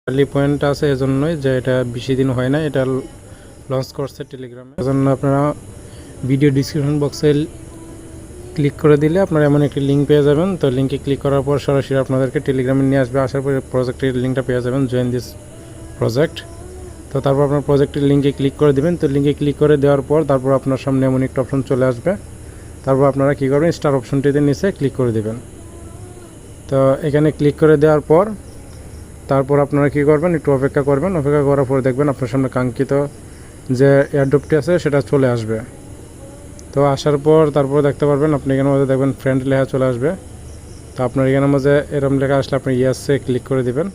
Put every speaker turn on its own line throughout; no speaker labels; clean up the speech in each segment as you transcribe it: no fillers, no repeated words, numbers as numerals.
Early point আছে এজন্যই যে এটা বেশি দিন হয় না, এটা লঞ্চ করছে টেলিগ্রামে। এজন্য আপনারা ভিডিও ডিসক্রিপশন বক্সে ক্লিক করে দিলে আপনারা এমন একটি লিঙ্ক পেয়ে যাবেন। তো লিঙ্কে ক্লিক করার পর সরাসরি আপনাদেরকে টেলিগ্রামে নিয়ে আসবে। আসার পরে প্রজেক্টের লিঙ্কটা পেয়ে যাবেন, জয়েন দিস প্রজেক্ট। তো তারপর আপনার প্রজেক্টের লিঙ্কে ক্লিক করে দেবেন। তো লিঙ্কে ক্লিক করে দেওয়ার পর তারপর আপনার সামনে এমন একটা অপশন চলে আসবে। তারপর আপনারা কী করবেন, স্টার অপশনটিতে নিচে ক্লিক করে দেবেন। তো এখানে ক্লিক করে দেওয়ার পর তারপর আপনারা কী করবেন, একটু অপেক্ষা করবেন। অপেক্ষা করার পর দেখবেন আপনার সামনে কাঙ্ক্ষিত যে এয়ারড্রপটি আছে সেটা চলে আসবে। তো আসার পর তারপর দেখতে পারবেন আপনি এখানে মধ্যে দেখবেন ফ্রেন্ড লেখা চলে আসবে। তো আপনার এখানের মধ্যে এরকম লেখা আসলে আপনি ইয়েসে ক্লিক করে দেবেন।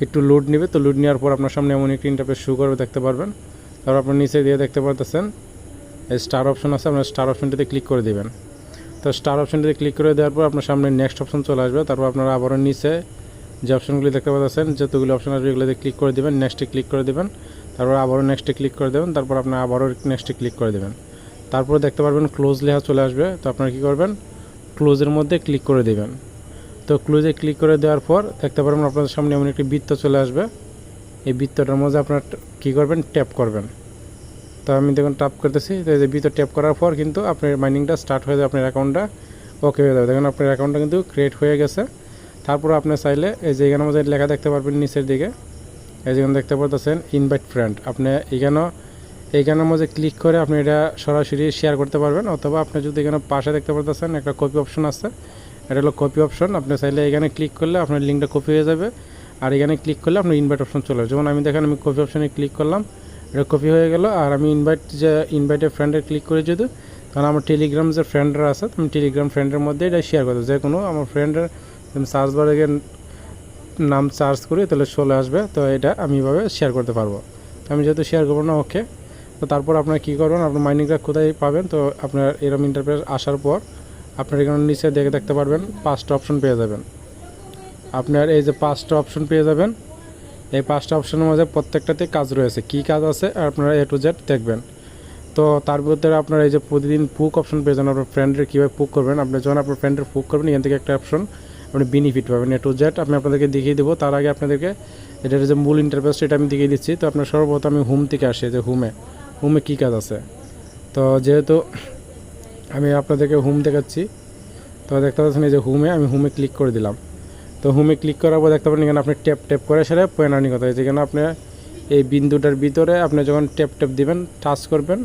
একটু লোড নেবে। তো লোড নেওয়ার পর আপনার সামনে এমন একটি ইন্টারফেস শো করবে, দেখতে পারবেন। তারপর আপনার নিচে দিয়ে দেখতে পারতেছেন এই স্টার অপশন আছে, আপনার স্টার অপশনটিতে ক্লিক করে দেবেন। তো স্টার অপশনটিতে ক্লিক করে দেওয়ার পর আপনার সামনে নেক্সট অপশন চলে আসবে। তারপর আপনারা আবারও নিচে যে অপশনগুলি দেখতে পাচ্ছেন, যতগুলি অপশন আসবে এগুলোতে ক্লিক করে দেবেন, নেক্সটে ক্লিক করে দেবেন। তারপর আবারও নেক্সটে ক্লিক করে দেবেন। তারপর আপনার আবারও নেক্সটে ক্লিক করে দেবেন। তারপর দেখতে পারবেন ক্লোজ লেখা চলে আসবে। তো আপনারা কী করবেন, ক্লোজের মধ্যে ক্লিক করে দেবেন। তো ক্লোজে ক্লিক করে দেওয়ার পর দেখতে পারবেন আপনাদের সামনে এমন একটি বৃত্ত চলে আসবে। এই বৃত্তটার মধ্যে আপনারা কী করবেন, ট্যাপ করবেন। তো আমি দেখুন ট্যাপ করতেছি। তো এই যে বৃত্ত ট্যাপ করার পর কিন্তু আপনার মাইনিংটা স্টার্ট হয়ে যাবে, আপনার অ্যাকাউন্টটা ওকে হয়ে যাবে। দেখুন আপনার অ্যাকাউন্টটা কিন্তু ক্রিয়েট হয়ে গেছে। তারপর আপনি চাইলে এই যে এখানের মধ্যে লেখা দেখতে পারবেন নিচের দিকে, এই যেখানে দেখতে পাচ্ছেন ইনভাইট ফ্রেন্ড, আপনি এইখানের মধ্যে ক্লিক করে আপনি এটা সরাসরি শেয়ার করতে পারবেন। অথবা আপনি যদি এখানে পাশে দেখতে পাচ্ছেন একটা কপি অপশন আছে, এটা হলো কপি অপশন। আপনি চাইলে এখানে ক্লিক করলে আপনার লিঙ্কটা কপি হয়ে যাবে। আর এখানে ক্লিক করলে আপনার ইনভাইট অপশন চলে আসবে। যেমন আমি দেখেন আমি কপি অপশনে ক্লিক করলাম, এটা কপি হয়ে গেল। আর আমি ইনভাইটের ফ্রেন্ডে ক্লিক করে যদি, কারণ আমার টেলিগ্রাম যে ফ্রেন্ডরা আছে, আমি টেলিগ্রাম ফ্রেন্ডের মধ্যে এটা শেয়ার করতে, যে কোনো আমার ফ্রেন্ডের সার্চ বারে নাম সার্চ করি তাহলে চলে আসবে। তো এটা আমি এভাবে শেয়ার করতে পারবো। আমি যেহেতু শেয়ার করবো না, ওকে। তো তারপর আপনারা কী করবেন, আপনার মাইনিংটা কোথায় পাবেন। তো আপনার এরকম ইন্টারফেস আসার পর আপনার এখানে নিচে দেখতে পারবেন 5টা অপশন পেয়ে যাবেন। আপনার এই যে 5টা অপশন পেয়ে যাবেন, এই 5টা অপশনের মধ্যে প্রত্যেকটাতে কাজ রয়েছে, কি কাজ আছে আর আপনারা A to Z দেখবেন। তো তার ভিতরে আপনারা এই যে প্রতিদিন পুক অপশন পেয়ে যান, আপনার ফ্রেন্ডের কীভাবে পুক করবেন। আপনি যখন আপনার ফ্রেন্ডের পুক করবেন, এখান থেকে একটা অপশন আপনি বেনিফিট পাবেন A to Z। আমি আপনাদেরকে দেখিয়ে দেবো। তার আগে আপনাদেরকে এটার যে মূল ইন্টারফেস সেটা আমি দেখিয়ে দিচ্ছি। তো আপনার সর্বপ্রথম আমি হোম থেকে আসি, যে হোমে কী কাজ আছে। তো যেহেতু আমি আপনাদেরকে হোম দেখাচ্ছি, তো দেখতে পাচ্ছেন এই যে আমি হোমে ক্লিক করে দিলাম। তো হোমে ক্লিক করার পর দেখতে পাবেন এখানে আপনি ট্যাপ করে সেটা পয়েন্ট আর্নিং কথা হয়েছে। যেখানে আপনি এই বিন্দুটার ভিতরে আপনি যখন ট্যাপ দিবেন, টাচ করবেন,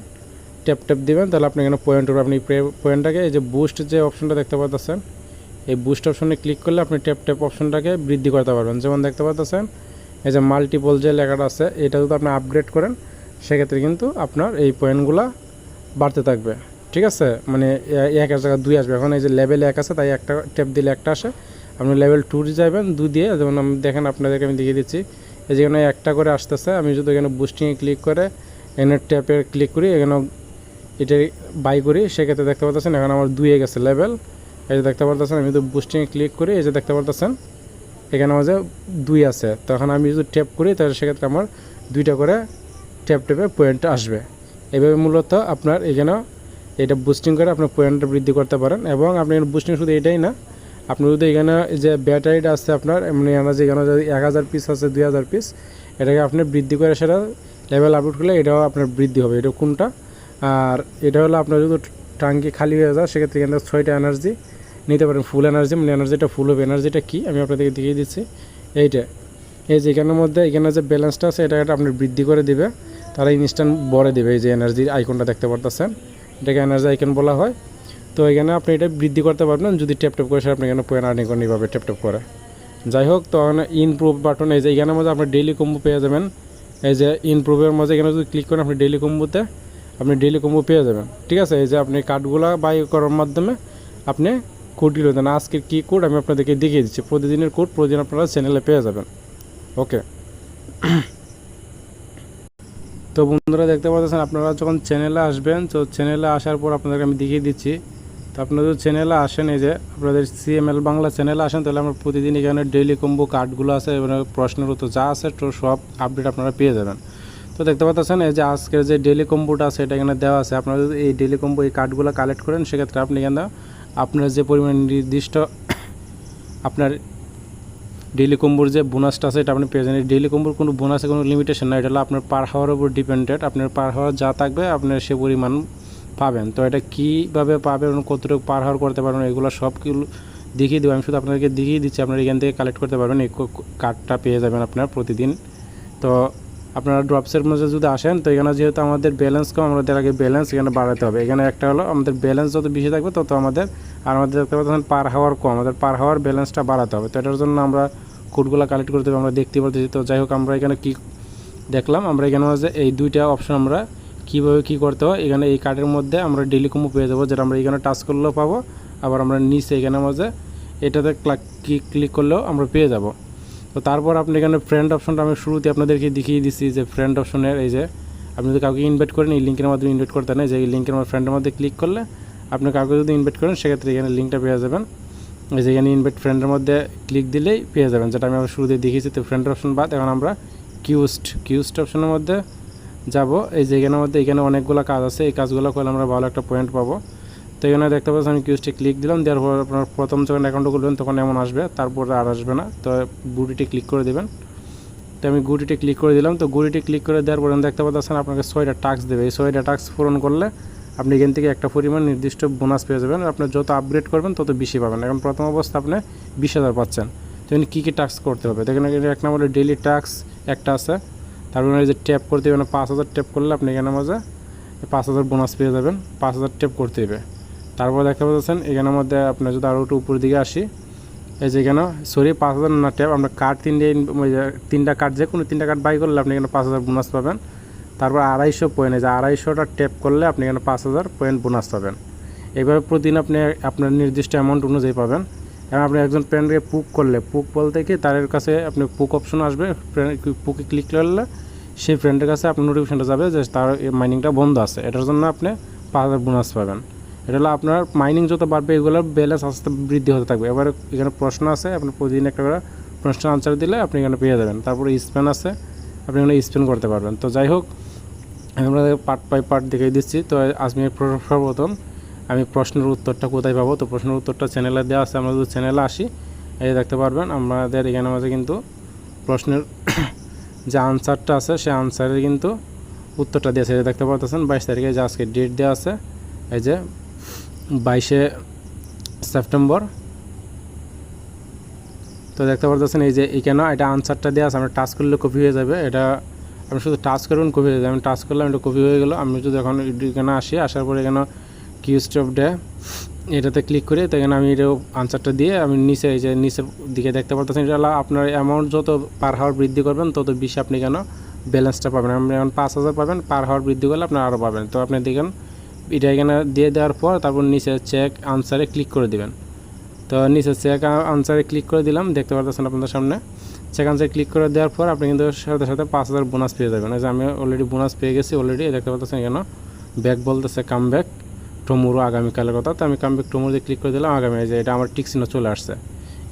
ট্যাপ দিবেন, তাহলে আপনি এখানে পয়েন্ট হবে। আপনি পয়েন্টটাকে এই যে বুস্ট যে অপশনটা দেখতে পাচ্ছেন, এই বুস্ট অপশনে ক্লিক করলে আপনি ট্যাপ অপশনটাকে বৃদ্ধি করতে পারবেন। যেমন দেখতে পাচ্ছেন এই যে মাল্টিপল যে লেখাটা আছে, এটা যদি আপনি আপগ্রেড করেন সেক্ষেত্রে কিন্তু আপনার এই পয়েন্টগুলো বাড়তে থাকবে। ঠিক আছে, মানে এক জায়গায় 2 আসবে। এখন এই যে লেভেল 1 আছে, তাই একটা ট্যাপ দিলে একটা আসে। আপনি লেভেল 2 যাবেন 2 দিয়ে, যেমন আমি দেখেন আপনাদেরকে আমি দেখিয়ে দিচ্ছি। এই যেখানে একটা করে আসতেছে, আমি যদি এখানে বুস্টিংয়ে ক্লিক করে এখানে ট্যাপে ক্লিক করি, এখানে এটা বাই করি, সেক্ষেত্রে দেখতে পাচ্ছেন এখন আমার 2 গেছে লেভেল। এই যে দেখতে পাচ্ছেন আমি যদি বুস্টিংয়ে ক্লিক করি, এই যে দেখতে পাচ্ছেন এখানে আমার যে 2 আছে। তখন আমি যদি ট্যাপ করি তাহলে সেক্ষেত্রে আমার 2টা করে ট্যাপে পয়েন্ট আসবে। এইভাবে মূলত আপনার এখানে এটা বুস্টিং করে আপনার পয়েন্টটা বৃদ্ধি করতে পারেন। এবং আপনি বুস্টিং শুধু এটাই না, আপনি যদি এখানে যে ব্যাটারিটা আছে আপনার, এমনি এনার্জি এখানে যদি 1000 পিস আছে, 2000 পিস, এটাকে আপনি বৃদ্ধি করে সেটা লেভেল আপলোড করলে এটাও আপনার বৃদ্ধি হবে। এটা কোনটা, আর এটা হলো আপনার যদি ট্যাঙ্কি খালি হয়ে যায় সেক্ষেত্রে এখানে 6টা এনার্জি নিতে পারেন, ফুল এনার্জি, মানে এনার্জিটা ফুল হবে। এনার্জিটা কী আমি আপনাদেরকে দেখিয়ে দিচ্ছি। এই যে এখানের মধ্যে এখানে যে ব্যালেন্সটা আছে এটা আপনি বৃদ্ধি করে দিবে, তারা ইনস্ট্যান্ট ভরে দেবে। এই যে এনার্জির আইকনটা দেখতে পারতেছেন, এটাকে এনার্জি আইকন বলা হয়। তো এখানে আপনি এটা বৃদ্ধি করতে পারবেন যদি ট্যাপ করে সে আপনি এখানে পয়েন্ট আর্নিং করেন এইভাবে ট্যাপ করে। যাই হোক, তো ইমপ্রুভ বাটন, এই যে এখানের মধ্যে আপনি ডেইলি কম্বো পেয়ে যাবেন। এই যে ইমপ্রুভের মধ্যে এখানে যদি ক্লিক করেন আপনি ডেইলি কম্বোতে আপনি ডেইলি কম্বো পেয়ে যাবেন। ঠিক আছে, এই যে আপনি কার্ডগুলো বাই করার মাধ্যমে আপনি কোডটি রয়েছেন। আজকের কী কোড আমি আপনাদেরকে দেখিয়ে দিচ্ছি, প্রতিদিনের কোড প্রতিদিন আপনারা চ্যানেলে পেয়ে যাবেন। ওকে। তো বন্ধুরা দেখতে পাচ্ছেন আপনারা যখন চ্যানেলে আসবেন, তো চ্যানেলে আসার পর আপনাদেরকে আমি দেখিয়ে দিচ্ছি। তো আপনারা যদি চ্যানেলে আসেন, এই যে আপনাদের CML বাংলা চ্যানেলে আসেন, তাহলে আমরা প্রতিদিন এখানে ডেইলি কম্বো কার্ডগুলো আছে এবং প্রশ্নের উত্তর যা আছে তো সব আপডেট আপনারা পেয়ে যাবেন। তো দেখতে পাচ্ছেন এই যে আজকের যে ডেইলি কম্বোটা আছে এটা এখানে দেওয়া আছে। আপনারা যদি এই ডেইলি কম্বো এই কার্ডগুলো কালেক্ট করেন সেক্ষেত্রে আপনি এখানে আপনার যে পরিমাণ নির্দিষ্ট আপনার ডেইলি কম্বোর যে বোনাসটা আছে এটা আপনি পেয়ে যাবেন। ডেইলি কম্বোর কোনো বোনাসে কোনো লিমিটেশন না, এটা হলো আপনার পার হাওয়ার উপর ডিপেন্ডেড। আপনার পার হাওয়ার যা থাকবে আপনার সে পরিমাণ পাবেন। তো এটা কীভাবে পাবেন, কতটুকু পার হাওয়ার করতে পারবেন, এগুলো সবগুলো দেখিয়ে দেবো। আমি শুধু আপনাদেরকে দেখিয়ে দিচ্ছি, আপনারা এখান থেকে কালেক্ট করতে পারবেন। এই কার্ডটা পেয়ে যাবেন আপনার প্রতিদিন। তো আপনারা ড্রপসের মধ্যে যদি আসেন, তো এখানে যেহেতু আমাদের ব্যালেন্স কম, আমাদের আগে ব্যালেন্স এখানে বাড়াতে হবে। এখানে একটা হলো আমাদের ব্যালেন্স যত বেশি থাকবে তত আমাদের, আর আমাদের দেখতে পাচ্ছেন পার হাওয়ার কম, আমাদের পার হাওয়ার ব্যালেন্সটা বাড়াতে হবে। তো এটার জন্য আমরা কোডগুলো কালেক্ট করতে হবে, আমরা দেখতে পাচ্ছি। তো যাই হোক, আমরা এখানে কি দেখলাম, আমরা এখানে যে এই দুইটা অপশন আমরা কীভাবে কী করতে হয়, এখানে এই কার্ডের মধ্যে আমরা ডেইলি কম্বো পেয়ে যাবো, যেটা আমরা এখানে টাচ করলেও পাবো। আবার আমরা নিচে এখানে মাঝে এটাতে ক্লিক করলেও আমরা পেয়ে যাব। তো তারপর আপনি এখানে ফ্রেন্ড অপশনটা আমি শুরুতে আপনাদেরকে দেখিয়ে দিচ্ছি, যে ফ্রেন্ড অপশনের এই যে আপনি যদি কাউকে ইনভাইট করেন, এই লিঙ্কের মাধ্যমে ইনভাইট করতে নেই, যে এই লিঙ্কের মধ্যে ফ্রেন্ডের মধ্যে ক্লিক করলে আপনি কাউকে যদি ইনভাইট করেন সেক্ষেত্রে এখানে লিঙ্কটা পেয়ে যাবেন। এই যে এখানে ইনভাইট ফ্রেন্ডের মধ্যে ক্লিক দিলেই পেয়ে যাবেন, যেটা আমি আবার শুরুতে দেখিয়েছি। তো ফ্রেন্ড অপশন বাদ এখন আমরা কিউস্ট অপশনের মধ্যে যাব। এই যে এখানের মধ্যে এখানে অনেকগুলো কাজ আছে, এই কাজগুলো করলে আমরা ভালো একটা পয়েন্ট পাবো। তো এখানে দেখতে পাচ্ছেন আমি কিউস্টে ক্লিক দিলাম, দেওয়ার পর আপনার প্রথম যখন অ্যাকাউন্ট খুলবেন তখন এমন আসবে, তারপরে আর আসবে না। তো গুটিতে ক্লিক করে দেবেন। তো আমি গুটিতে ক্লিক করে দিলাম। তো গুটিতে ক্লিক করে দেওয়ার পরে দেখতে পাচ্ছেন আপনাকে 6টা টাস্ক দেবে। এই 6টা টাস্ক পূরণ করলে আপনি এখান থেকে একটা পরিমাণ নির্দিষ্ট বোনাস পেয়ে যাবেন। আপনার যত আপগ্রেড করবেন তত বেশি পাবেন। এখন প্রথম অবস্থা আপনি 20,000 পাচ্ছেন। তো এখানে কী কী টাস্ক করতে হবে, দেখেন এক নম্বরে ডেইলি টাস্ক একটা আছে। তারপরে এই যে ট্যাপ করতে হবে, 5,000 ট্যাপ করলে আপনি এখানে মধ্যে 5,000 বোনাস পেয়ে যাবেন। 5,000 ট্যাপ করতে হবে। তারপর দেখতে পাচ্ছেন এখানের মধ্যে আপনার যদি আরও একটু উপরের দিকে আসি, এই যে এখানে 5,000 না ট্যাপ, আমরা কার্ড তিনটা কার্ড, যে কোনো 3টা কার্ড বাই করলে আপনি এখানে 5,000 বোনাস পাবেন। তারপর 250 পয়েন্ট, এই যে 250টা ট্যাপ করলে আপনি এখানে 5,000 পয়েন্ট বোনাস পাবেন। এইভাবে প্রতিদিন আপনি আপনার নির্দিষ্ট অ্যামাউন্ট অনুযায়ী পাবেন। এবং আপনি একজন ফ্রেন্ডকে পুক করলে, পুক বলতে কি তার কাছে আপনি পুক অপশন আসবে, পুকে ক্লিক করলে সেই ফ্রেন্ডের কাছে আপনার নোটিফিকেশনটা যাবে যে তার মাইনিংটা বন্ধ আছে, এটার জন্য আপনি 5,000 বোনাস পাবেন। এটা হলো আপনার মাইনিং যত বাড়বে এগুলোর ব্যালেন্স আস্তে বৃদ্ধি হতে থাকবে। এবার এখানে প্রশ্ন আছে, আপনি প্রতিদিন একটা করে প্রশ্নের আনসার দিলে আপনি এখানে পেয়ে যাবেন। তারপরে স্পেন আছে, আপনি এখানে স্পেন করতে পারবেন। তো যাই হোক, আমরা পার্ট বাই পার্ট দেখিয়ে দিচ্ছি। তো আজকে সর্বপ্রথম আমি প্রশ্নের উত্তরটা কোথায় পাবো, তো প্রশ্নের উত্তরটা চ্যানেলে দেওয়া আছে। আমরা যদি চ্যানেলে আসি, এই দেখতে পারবেন আমাদের এখানে মাঝে কিন্তু প্রশ্নের যে আনসারটা আছে সেই আনসারের কিন্তু উত্তরটা দিয়েছে। দেখতে পাচ্ছেন 22 তারিখে যে আজকে ডেট দেওয়া আছে, এই যে 22শে সেপ্টেম্বর। তো দেখতে পাচ্ছেন এই যে এখানে এটা আনসারটা দেওয়া আছে, আমরা টাচ করলে কপি হয়ে যাবে। এটা আপনি শুধু টাচ করুন, কপি হয়ে যাবে। আমি টাচ করলাম, এটা কপি হয়ে গেল। আমি যদি এখন এখানে আসি, আসার পরে এখানে কিউস্ট অফ ডে এটাতে ক্লিক করে, তো এখানে আমি এটা আনসারটা দিয়ে আমি নিচে, এই যে নিচের দিকে দেখতে পাচ্ছেন, এটা হলো আপনার অ্যামাউন্ট যত পার হাওয়ার বৃদ্ধি করবেন তত বেশি আপনি কেন ব্যালেন্সটা পাবেন। আপনি এখন 5,000 পাবেন, পার হাওয়ার বৃদ্ধি করলে আপনার আরও পাবেন। তো আপনি দেখেন এটা এখানে দিয়ে দেওয়ার পর তারপর নিচে চেক আনসারে ক্লিক করে দেবেন। তো নিচে চেক আনসারে ক্লিক করে দিলাম, দেখতে পাচ্ছেন আপনাদের সামনে চেক আনসারে ক্লিক করে দেওয়ার পর আপনি কিন্তু সাথে সাথে 5,000 বোনাস পেয়ে যাবেন। এই যে আমি অলরেডি বোনাস পেয়ে গেছি অলরেডি, দেখতে পাচ্ছেন এখানে ব্যাক বলতেছে কাম ব্যাক টুমোরো, আগামীকালের কথা। তো আমি কাম ব্যাক টুমোরোতে ক্লিক করে দিলাম। আগামী যে এটা আমার টিক চিহ্ন চলে আসছে।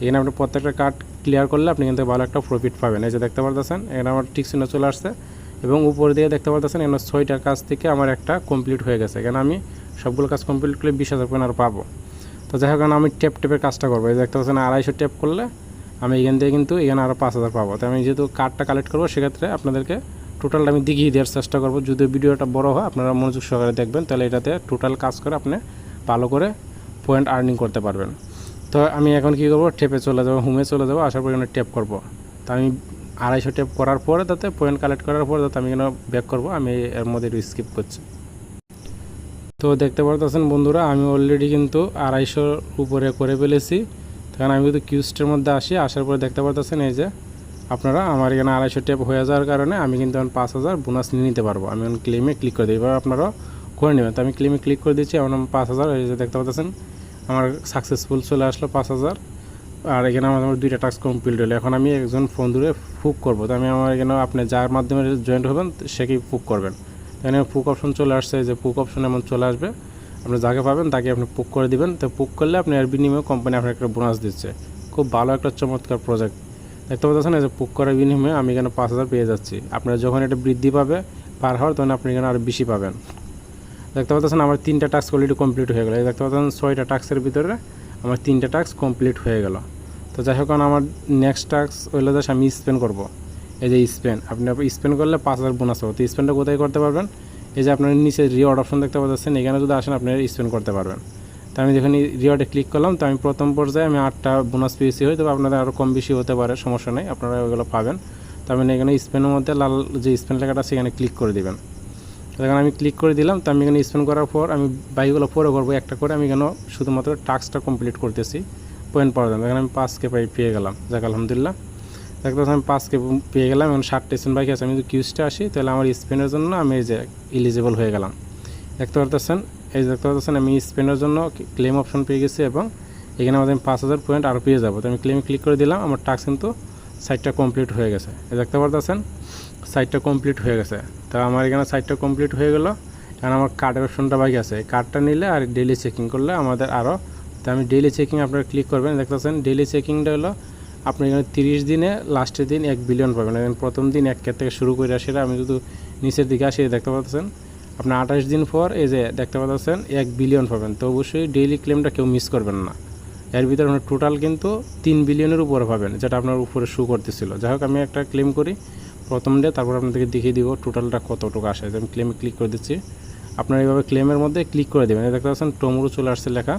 এখানে আপনি প্রত্যেকটা কার্ড ক্লিয়ার করলে আপনি কিন্তু ভালো একটা প্রফিট পাবেন। এই যে দেখতে পাচ্ছেন এখানে আমার টিক চিহ্ন চলে আসছে, এবং উপর দিয়ে দেখতে পাচ্ছেন এখানে 6টা কাজ থেকে আমার একটা কমপ্লিট হয়ে গেছে। এখানে আমি সবগুলো কাজ কমপ্লিট করলে 20,000 পয়েন্ট আর পাবো। তো যাই হোক, আমি টেপের কাজটা করবো। এই দেখতে পাচ্ছেন 250 ট্যাপ করলে আমি এখান থেকে কিন্তু এখানে আরও 5,000 পাবো। তো আমি যেহেতু কার্ডটা কালেক্ট করবো, সেক্ষেত্রে আপনাদেরকে টোটালটা আমি দেখিয়ে দেওয়ার চেষ্টা করবো। যদি ভিডিওটা বড় হয় আপনারা মনোযোগ সহকারে দেখবেন, তাহলে এটাতে টোটাল কাজ করে আপনি ভালো করে পয়েন্ট আর্নিং করতে পারবেন। তো আমি এখন কী করবো, টেপে চলে যাবো, হোমে চলে যাবো, আসার পর এখানে ট্যাপ করবো। তো আমি 250 ট্যাপ করার পরে তাতে পয়েন্ট কালেক্ট করার পরে তাতে আমি এখানে ব্যাক করবো। আমি এর মধ্যে একটু স্কিপ করছি। তো দেখতে পারতেছেন বন্ধুরা, আমি অলরেডি কিন্তু 250 উপরে করে ফেলেছি। তখন আমি কিন্তু কিউস্টের মধ্যে আসি, আসার পরে দেখতে পারতেছেন এই যে আপনারা আমার এখানে 250 ট্যাপ হয়ে যাওয়ার কারণে আমি কিন্তু এখন 5,000 বোনাস নিয়ে নিতে পারবো। আমি এখন ক্লেমে ক্লিক করে দিই, এবার আপনারাও করে নেবেন। তো আমি ক্লেমে ক্লিক করে দিচ্ছি, এখন 5,000 এই যে দেখতে পাচ্ছেন আমার সাকসেসফুল চলে আসলো 5,000। আর এখানে আমার 2টা টাস্ক কমপ্লিট হলো। এখন আমি একজন ফোন ধরে ফুক করবো। তো আমি আমার এখানে আপনি যার মাধ্যমে জয়েন্ট হবেন সেকেই ফুক করবেন। এখানে পুক অপশন চলে আসছে, যে পুক অপশন এমন চলে আসবে, আপনি যাকে পাবেন তাকে আপনি পুক করে দিবেন। তো পুক করলে আপনি এর বিনিময়ে কোম্পানি আপনার একটা বোনাস দিচ্ছে। খুব ভালো একটা চমৎকার প্রজেক্ট দেখতে পাচ্ছেন। এই যে পুক করার বিনিময়ে আমি এখানে 5,000 পেয়ে যাচ্ছি। আপনারা যখন এটা বৃদ্ধি পাবে পার হাওয়ার, তখন আপনি এখানে আরও বেশি পাবেন। দেখতে পাচ্ছেন আমার 3টা টাস্ক অলরেডি কমপ্লিট হয়ে গেলো। দেখতে পাচ্ছেন 6টা টাস্কের ভিতরে আমার 3টা টাস্ক কমপ্লিট হয়ে গেল। তো তো যাই হোক আমার নেক্সট টাস্ক হইলো যে আমি স্পেন করব। এই যে স্পেন, আপনি স্পেন করলে 5000 বোনাস হবে। তো স্পেনটা কোথায় করতে পারবেন, এই যে আপনার নিচে রিওয়ার্ড অপশন দেখতে পাচ্ছেন, এখানে যদি আসেন আপনি স্পেন করতে পারবেন। তো আমি যখন রিওয়ার্ডে ক্লিক করলাম, তো আমি প্রথম পর্যায়ে আমি 8টা বোনাস পেয়েছি, হয়তো আপনাদের আরও কম বেশি হতে পারে, সমস্যা নেই, আপনারা ওইগুলো পাবেন। তো আমি এখানে স্পেনের মধ্যে লাল যে স্পেন লেখাটা আছে এখানে ক্লিক করে দেবেন। এখন আমি ক্লিক করে দিলাম। তো আমি এখানে স্পেন করার পর আমি বাইকগুলো পরে করবো একটা করে, আমি এখানে শুধুমাত্র টাস্কটা কমপ্লিট করতেছি পয়েন্ট পাওয়ার জন্য। এখানে আমি 5K পেয়ে গেলাম, যাক আলহামদুলিল্লাহ। দেখতে পাচ্ছি আমি 5K পেয়ে গেলাম। এখন 60টা স্পেন বাকি আছে। আমি যদি কিউজটা আসি তাহলে আমার স্পেনের জন্য আমি এই যে এলিজিবল হয়ে গেলাম। দেখতে পারতেছেন, এই দেখতে পাচ্ছেন আমি স্পেনের জন্য ক্লেম অপশন পেয়ে গেছি এবং এখানে আমাদের 5000 পয়েন্ট আরও পেয়ে যাবো। তো আমি ক্লেমে ক্লিক করে দিলাম, আমার টাস্ক কিন্তু সাইটটা কমপ্লিট হয়ে গেছে। দেখতে পারতেছেন সাইটটা কমপ্লিট হয়ে গেছে। তো আমার এখানে সাইটটা কমপ্লিট হয়ে গেল। কারণ আমার কার্ডের অপশনটা বাকি আছে, কার্ডটা নিলে আর ডেইলি চেকিং করলে আমাদের আরও। তো আমি ডেইলি চেকিং আপনারা ক্লিক করবেন। দেখতে পাচ্ছেন ডেইলি চেকিংটা হলো আপনি এখানে 30 দিনে লাস্টের দিন 1 বিলিয়ন পাবেন। এখন প্রথম দিন 1K থেকে শুরু করে সেটা আমি যদি নিচের দিকে আসি দেখতে পাচ্ছেন আপনি 28 দিন পর এই যে দেখতে পাচ্ছেন 1 বিলিয়ন পাবেন। তো অবশ্যই ডেইলি ক্লেমটা কেউ মিস করবেন না। এর ভিতরে আপনার টোটাল কিন্তু 3 বিলিয়নের উপরে পাবেন, যেটা আপনার উপরে শো করতেছিল। যাই হোক আমি একটা ক্লেম করি প্রথম ডে, তারপর আপনাদেরকে দেখিয়ে দিব টোটালটা কতটুকু আসে। আমি ক্লেমে ক্লিক করে দিচ্ছি। আপনার এইভাবে ক্লেমের মধ্যে ক্লিক করে দেবেন। দেখতে পাচ্ছেন টমরু চলে আসছে লেখা।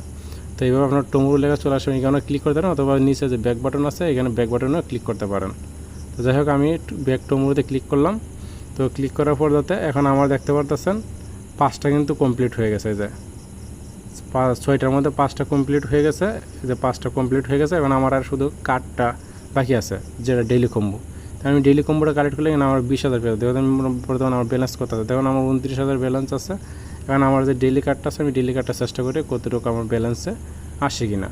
তো এইভাবে আপনার টমরু লেখা চলে আসে, এখানে ক্লিক করতে পারেন, অথবা নিচে যে ব্যাক বাটন আছে এখানে ব্যাক বাটনেও ক্লিক করতে পারেন। তো যাই হোক আমি ব্যাক টমরুতে ক্লিক করলাম। তো ক্লিক করার পর যাতে এখন আমার দেখতে পারতেছেন 5টা কিন্তু কমপ্লিট হয়ে গেছে। যে 6টার মধ্যে 5টা কমপ্লিট হয়ে গেছে, যে 5টা কমপ্লিট হয়ে গেছে। এখন আমার আর শুধু কার্ডটা বাকি আছে যেটা ডেইলি কম্বো। আমি ডেইলি কম্বোটা কালেক্ট করলে এখানে আমার 20,000 পেয়ে দেখুন। আমি বর্তমানে আমার ব্যালেন্স কত আছে দেখুন, আমার 29,000 ব্যালেন্স আছে। এখন আমার যে ডেইলি কার্ডটা আছে আমি ডেইলি কার্ডটা চেষ্টা করি কতটুকু আমার ব্যালেন্সে আসে কি না।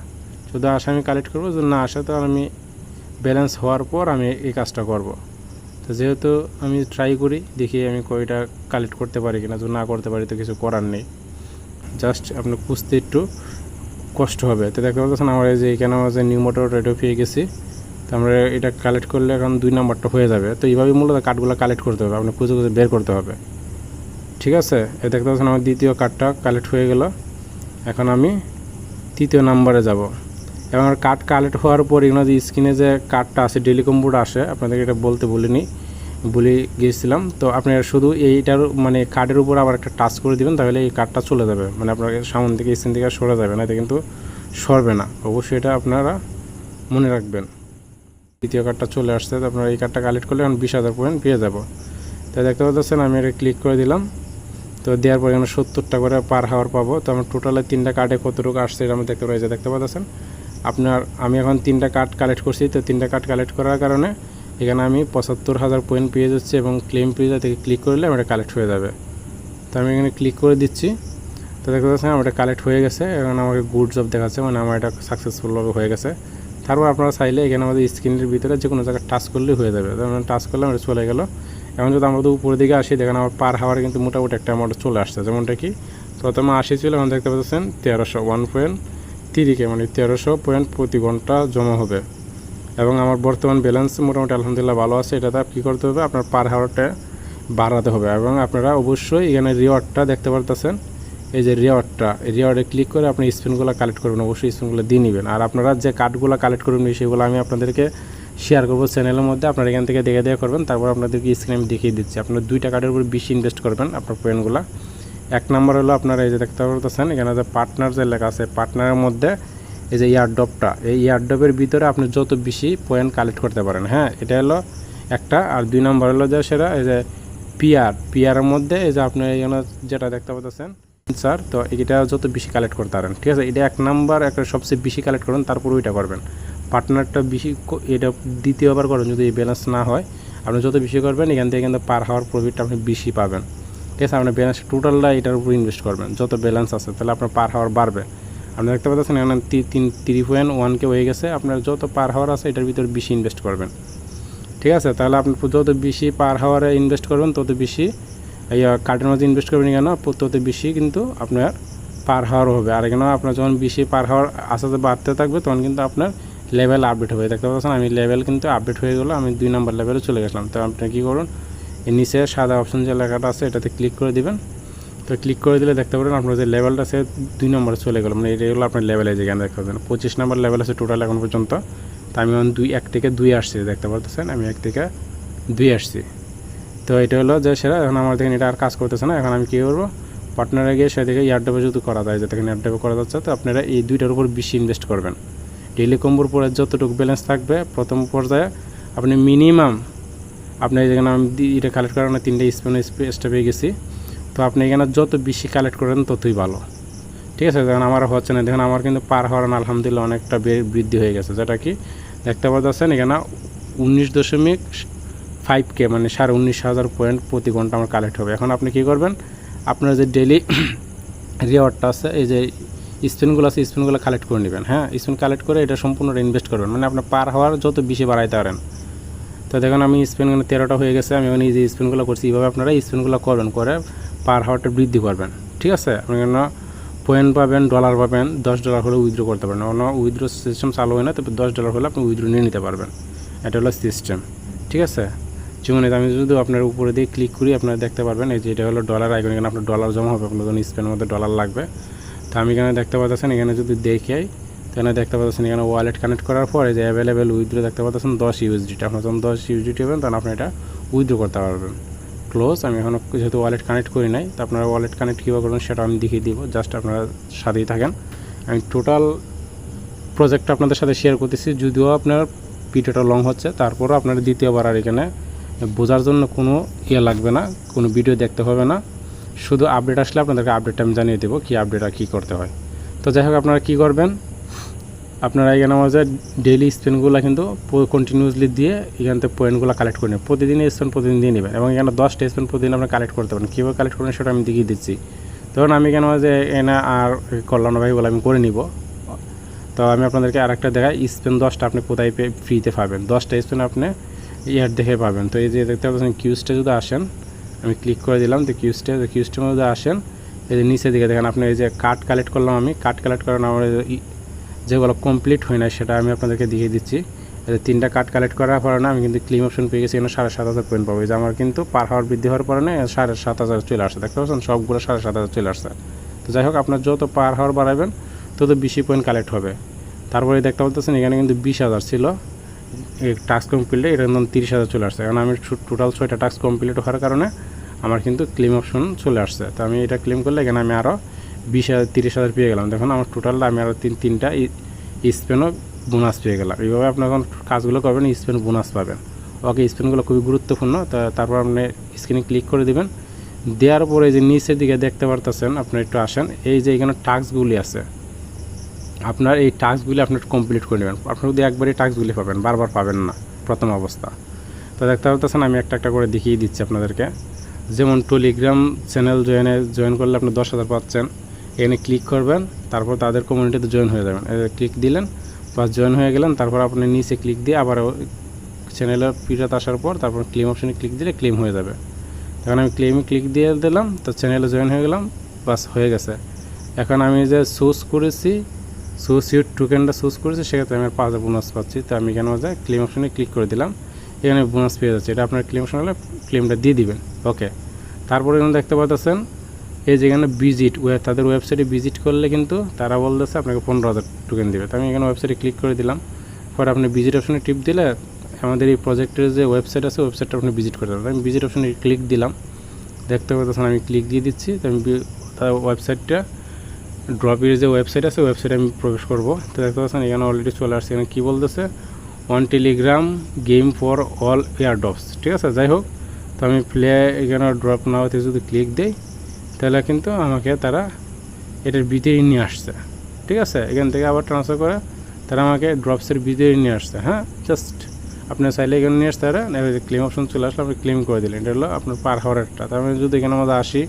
শুধু আসে আমি কালেক্ট করবো, যদি না আসে তো আমি ব্যালেন্স হওয়ার পর আমি এই কাজটা করব। তো যেহেতু আমি ট্রাই করি, দেখি আমি কয়টা কালেক্ট করতে পারি কিনা। যদি না করতে পারি তো কিছু করার নেই, জাস্ট আপনি খুঁজতে একটু কষ্ট হবে। তো দেখতে পাচ্ছেন আমার এই যে এখানে আমার যে নিউ মোটর রেডিও পেয়ে গেছি। তো আমরা এটা কালেক্ট করলে এখন 2 নাম্বারটা হয়ে যাবে। তো এইভাবেই মূলত কার্ডগুলো কালেক্ট করতে হবে, আপনি খুঁজে খুঁজে বের করতে হবে। ঠিক আছে, এই দেখতে পাচ্ছেন আমার দ্বিতীয় কার্ডটা কালেক্ট হয়ে গেল। এখন আমি 3য় নাম্বারে যাব। এবং আমার কার্ড কালেক্ট হওয়ার পর এখানে যে স্ক্রিনে যে কার্ডটা আছে ডেইলি কম্বোটা আসে, আপনাদেরকে এটা বলতে ভুলে গিয়েছিলাম। তো আপনারা শুধু এইটার মানে কার্ডের উপর আবার একটা টাচ করে দিবেন, তাহলে এই কার্ডটা চলে যাবে, মানে আপনার সামনে থেকে স্ক্রিন থেকে সরে যাবে না, এটা কিন্তু সরবে না। অবশ্যই এটা আপনারা মনে রাখবেন। দ্বিতীয় কার্ডটা চলে আসছে, তো আপনারা এই কার্ডটা কালেক্ট করলে এখন 20,000 পয়েন্ট পেয়ে যাব। তাই দেখতে পাচ্ছেন আমি এটা ক্লিক করে দিলাম। তো দেওয়ার পর এখানে 70টা করে পার হাওয়ার পাবো। তো আমার টোটালে 3টা কার্ডে কতটুকু আসছে এটা আমি দেখতে পাচ্ছি। দেখতে পাচ্ছেন আমি এখন 3টা কার্ড কালেক্ট করছি। তো 3টা কার্ড কালেক্ট করার কারণে এখানে আমি 75,000 পয়েন্ট পেয়ে যাচ্ছি এবং ক্লেম পেয়ে থেকে ক্লিক করলে আমার এটা কালেক্ট হয়ে যাবে। তো আমি এখানে ক্লিক করে দিচ্ছি। তো দেখতে পাচ্ছেন আমার এটা কালেক্ট হয়ে গেছে। এখন আমাকে গুড জব দেখাচ্ছে, মানে আমার এটা সাকসেসফুলভাবে হয়ে গেছে। তারপর আপনারা চাইলে এখানে আমাদের স্ক্রিনের ভিতরে যে কোনো জায়গায় টাচ করলেই হয়ে যাবে। যেমন টাচ করলে আমার চলে গেল। এখন যদি আমরা উপরের দিকে আসি দেখেন আমার পার হাওয়ার কিন্তু মোটামুটি একটা অ্যামাউন্ট চলে আসছে। যেমনটা কি প্রথমে 80 ছিল, এখন দেখতে পাচ্ছেন 1300 1.3K, মানে 1300 পয়েন্ট প্রতি ঘন্টা জমা হবে। এবং আমার বর্তমান ব্যালেন্স মোটামুটি আলহামদুলিল্লাহ ভালো আছে। এটাতে কী করতে হবে, আপনার পার হাওয়ারটা বাড়াতে হবে। এবং আপনারা অবশ্যই এখানে রিওয়ার্ডটা দেখতে পারতেছেন, এই যে রিওয়ার্ডে ক্লিক করে আপনি স্পিনগুলো কালেক্ট করবেন, অবশ্যই স্পিনগুলো দিয়ে নেবেন। আর আপনারা যে কার্ডগুলো কালেক্ট করবেন সেগুলো আমি আপনাদেরকে শেয়ার করবো চ্যানেলের মধ্যে, আপনারা এখান থেকে দেখে করবেন। তারপর আপনাদেরকে স্ক্রিনে আমি দেখিয়ে দিচ্ছি। আপনার 2টা কার্ডের উপর বেশি ইনভেস্ট করবেন আপনার পয়েন্টগুলো। 1 নাম্বার হলো আপনারা এই যে দেখতে পারতেছেন এখানে যে পার্টনার যে লেখা আছে, পার্টনারের মধ্যে এই যে ইয়ারড্রপটা, এই ইয়ারড্রপের ভিতরে আপনি যত বেশি পয়েন্ট কালেক্ট করতে পারেন। হ্যাঁ, এটা হলো একটা। আর 2 নাম্বার হলো যে সেটা এই যে পিআরের মধ্যে এই যে আপনি এখানে যেটা দেখতে পাচ্ছেন স্যার, তো এটা যত বেশি কালেক্ট করতে পারেন। ঠিক আছে, এটা 1 নাম্বার, একটা সবচেয়ে বেশি কালেক্ট করুন, তারপর ওইটা করবেন। পার্টনারটা বেশি, এটা দ্বিতীয়বার করুন যদি এই ব্যালেন্স না হয়। আপনি যত বেশি করবেন এখান থেকে কিন্তু পার হাওয়ার প্রফিটটা আপনি বেশি পাবেন। ঠিক আছে, আপনার ব্যালেন্স টোটালটা এটার উপর ইনভেস্ট করবেন, যত ব্যালেন্স আছে তাহলে আপনার পার হাওয়ার বাড়বে। আপনি দেখতে পাচ্ছেন এখানে 3.1K হয়ে গেছে। আপনার যত পার হাওয়ার আছে এটার ভিতরে বেশি ইনভেস্ট করবেন। ঠিক আছে, তাহলে আপনি যত বেশি পার হাওয়ারে ইনভেস্ট করবেন তত বেশি এই কার্ডের মধ্যে ইনভেস্ট করবেন কেন, তত বেশি কিন্তু আপনার পার হাওয়ার হবে। আর এখানে আপনার যখন বেশি পার হাওয়ার আস্তে আস্তে বাড়তে থাকবে তখন কিন্তু আপনার লেভেল আপডেট হবে। দেখতে পাচ্ছেন আমি লেভেল কিন্তু আপডেট হয়ে গেলো, আমি 2 নাম্বার লেভেলে চলে গেলাম। তো আপনি কী করুন, এই নিচে সাদা অপশন যে লেখাটা আছে এটাতে ক্লিক করে দিবেন। তো ক্লিক করে দিলে দেখতে পারেন আপনার যে লেভেলটা সে 2 নম্বরে চলে গেল, মানে এটা হলো আপনার লেভেলে যেখানে দেখতে পাচ্ছেন 25 নাম্বার লেভেল আছে টোটাল এখন পর্যন্ত। তো আমি এখন 1 থেকে 2 আসছি, দেখতে পারতেছেন আমি 1 থেকে 2 আসছি। তো এটা হলো যে সেটা। এখন আমার দেখেন এটা আর কাজ করতেছে না। এখন আমি কী করবো, পার্টনারে গিয়ে সেদিকে এয়ারড্রপে যদি করা যায়, যে দেখেন এয়ারড্রপে করা যাচ্ছে, তো আপনারা এই দুইটার উপর বেশি ইনভেস্ট করবেন। ডেইলি কম্বোর পরে যতটুকু ব্যালেন্স থাকবে প্রথম পর্যায়ে আপনি মিনিমাম, আপনি যেখানে আমি এটা কালেক্ট করার না 3টা স্টেপ পেয়ে গেছি, তো আপনি এখানে যত বেশি কালেক্ট করেন ততই ভালো, ঠিক আছে। দেখেন আমার হচ্ছে না, দেখেন আমার কিন্তু পার হওয়ার আলহামদুলিল্লাহ অনেকটা বৃদ্ধি হয়ে গেছে, যেটা কি দেখতে পাচ্ছেন এখানে 19.5K মানে 19,500 পয়েন্ট প্রতি ঘন্টা আমার কালেক্ট হবে। এখন আপনি কী করবেন, আপনার যে ডেইলি রিওয়ার্ডটা আছে, এই যে স্পিনগুলো আছে, স্পিনগুলো কালেক্ট করে নেবেন। হ্যাঁ, স্পিন কালেক্ট করে এটা সম্পূর্ণ ইনভেস্ট করবেন, মানে আপনার পার হওয়ার যত বেশি বাড়াইতে পারেন। তো দেখুন আমি স্পিনগুলো 13টা হয়ে গেছে, আমি এই যে স্পিনগুলো করছি, এইভাবে আপনারা স্পিনগুলো করবেন, করে পার হাওয়ারটা বৃদ্ধি করবেন, ঠিক আছে। আপনি কেন পয়েন্ট পাবেন, ডলার পাবেন, $10 হলে উইথড্র করতে পারেন। অন্য উইথড্র সিস্টেম চালু হয় না, তবে $10 হলে আপনি উইথড্র নিয়ে নিতে পারবেন, এটা হলো সিস্টেম, ঠিক আছে। যেমন আমি যদি আপনার উপরে দিয়ে ক্লিক করি, আপনারা দেখতে পারবেন এই যে এটা হলো ডলার আইকন, এখানে আপনার ডলার জমা হবে, আপনার যখন স্পেনের মধ্যে ডলার লাগবে। তো আমি এখানে দেখতে পাচ্ছেন, এখানে যদি দেখাই তাহলে দেখতে পাচ্ছেন এখানে ওয়ালেট কানেক্ট করার পর এই যে অ্যাভেলেবেল উইথড্র দেখতে পাচ্ছেন 10 USDT। আপনার যখন 10 USDT হবেন তখন আপনি এটা উইথড্র করতে পারবেন। ক্লোজ। আমি এখনও যেহেতু ওয়ালেট কানেক্ট করি নাই, তো আপনারা ওয়ালেট কানেক্ট কীভাবে করবেন সেটা আমি দেখিয়ে দিব, জাস্ট আপনারা সাথেই থাকেন। আমি টোটাল প্রজেক্টটা আপনাদের সাথে শেয়ার করতেছি, যদিও আপনার ভিডিওটা লং হচ্ছে, তারপরও আপনার দ্বিতীয়বার আর এখানে বোঝার জন্য কোনো লাগবে না, কোনো ভিডিও দেখতে হবে না, শুধু আপডেট আসলে আপনাদেরকে আপডেটটা আমি জানিয়ে দেবো কী আপডেট আর কী করতে হয়। তো যাই হোক, আপনারা কী করবেন, আপনারা এখানে আমাদের ডেইলি স্পেনগুলো কিন্তু কন্টিনিউসলি দিয়ে এখান থেকে পয়েন্টগুলো কালেক্ট করে নেবেন। প্রতিদিন স্পেন প্রতিদিন দিয়ে নেবেন, এবং এখানে 10টা স্পেন প্রতিদিন আপনি কালেক্ট করতে পারেন। কীভাবে কালেক্ট করবেন সেটা আমি দেখিয়ে দিচ্ছি। ধরুন আমি এখানে যে এনে আর করলাম না ভাই বলে আমি করে নিব। তো আমি আপনাদেরকে আরেকটা দেখাই, স্পেন 10টা আপনি কোথায় ফ্রিতে পাবেন, 10টা স্পেন আপনি ইয়ার দেখে পাবেন। তো এই যে দেখতে পাচ্ছেন কিউজটা যদি আসেন, আমি ক্লিক করে দিলাম, তো কিউজটার মধ্যে আসেন, এই যে নিচের দিকে দেখেন আপনি এই যে কার্ড কালেক্ট করলাম, আমি কার্ড কালেক্ট করার আমার যেগুলো কমপ্লিট হয় না সেটা আমি আপনাদেরকে দেখিয়ে দিচ্ছি। এই যে 3টা কার্ড কালেক্ট করার পরে আমি কিন্তু ক্লেম অপশন পেয়ে গেছি, এখানে 7,500 পয়েন্ট পাবো। এই যে আমার কিন্তু পার হাওয়ার বৃদ্ধি হওয়ার পরে 7,500 চলে আসছে, দেখতে পাচ্ছেন সবগুলো 7,500 চলে আসছে। তো যাই হোক, আপনার যত পার হাওয়ার বাড়াবেন তত বেশি পয়েন্ট কালেক্ট হবে। তারপরে দেখতে পাচ্ছেন এখানে কিন্তু 20,000 ছিল এই টাস্ক কমপ্লিটে, এটা কিন্তু 30,000 চলে আসছে। কারণ আমি টোটাল 6টা টাস্ক কমপ্লিট হওয়ার কারণে আমার কিন্তু ক্লেম অপশন চলে আসছে। তো আমি এটা ক্লেম করলে এখানে আমি আরও 20,000 30,000 পেয়ে গেলাম। দেখুন আমার টোটালটা আমি আরও তিনটা স্পেনও বোনাস পেয়ে গেলাম। এইভাবে আপনি যখন কাজগুলো করবেন স্পেন বোনাস পাবেন। ওকে, স্পেনগুলো খুবই গুরুত্বপূর্ণ। তারপর আপনি স্ক্রিনে ক্লিক করে দেবেন, দেওয়ার পরে যে নিচের দিকে দেখতে পারতেছেন, আপনি একটু আসেন, এই যে এখানে টাস্কগুলি আছে, আপনার এই টাস্কগুলি আপনার কমপ্লিট করে নেবেন। আপনি যদি একবারই টাস্কগুলি পাবেন, বারবার পাবেন না প্রথম অবস্থা। তো দেখতে পারতেছেন আমি একটা একটা করে দেখিয়ে দিচ্ছি আপনাদেরকে। যেমন টেলিগ্রাম চ্যানেল জয়েন করলে আপনি 10,000 পাচ্ছেন। এখানে ক্লিক করবেন, তারপর তাদের কমিউনিটিতে জয়েন হয়ে যাবেন। ক্লিক দিলেন বা জয়েন হয়ে গেলেন, তারপর আপনি নিচে ক্লিক দিয়ে আবার চ্যানেলের ফিরত আসার পর তারপর ক্লেম অপশনে ক্লিক দিলে ক্লেম হয়ে যাবে। এখন আমি ক্লেমে ক্লিক দিয়ে দিলাম, তো চ্যানেলে জয়েন হয়ে গেলাম, বাস হয়ে গেছে। এখন আমি যে চুজ করেছি, ইউর টোকেনটা চুজ করেছি, সেক্ষেত্রে আমি 5,000 বোনাস পাচ্ছি। তো আমি এখানে যে ক্লেম অপশনে ক্লিক করে দিলাম, এখানে বোনাস পেয়ে যাচ্ছে। এটা আপনার ক্লেম অপশন হলে ক্লেমটা দিয়ে দিবেন। ওকে, তারপরে এখানে দেখতে পাচ্ছেন এই যেখানে তাদের ওয়েবসাইটে ভিজিট করলে কিন্তু তারা বলতেছে আপনাকে 15,000 টোকেন দেবে। তো আমি এখানে ওয়েবসাইটে ক্লিক করে দিলাম, পরে আপনি ভিজিট অপশনে টিপ দিলে আমাদের এই প্রজেক্টের যে ওয়েবসাইট আছে ওয়েবসাইটটা আপনি ভিজিট করতে পারবেন। আমি ভিজিট অপশনে ক্লিক দিলাম, দেখতে পাচ্ছেন আমি ক্লিক দিয়ে দিচ্ছি। তো আমি তার ওয়েবসাইটটা ড্রপের যে ওয়েবসাইট আছে ওয়েবসাইটে আমি প্রবেশ করব। তো দেখতে পাচ্ছেন এখানে অলরেডি চলে আসছে। এখানে কী বলতেছে, on Telegram game for all airdrops, ঠিক আছে। যাই হোক, তো আমি এখানে ড্রপ নাওতে যদি ক্লিক দিই তাহলে কিন্তু আমাকে তারা এটার ভিতরে নিয়ে আসছে, ঠিক আছে। এখান থেকে আবার ট্রান্সফার করে তারা আমাকে ড্রপসের ভিতরে নিয়ে আসছে। হ্যাঁ, জাস্ট আপনি চাইলে এখানে নিয়ে আসতে পারেন। ক্লেম অপশন চলে আসলে আপনি ক্লেম করে দিলেন, এটা হলো আপনার পার হাওয়ারেরটা। তার মানে যদি এখানে আমাদের আসি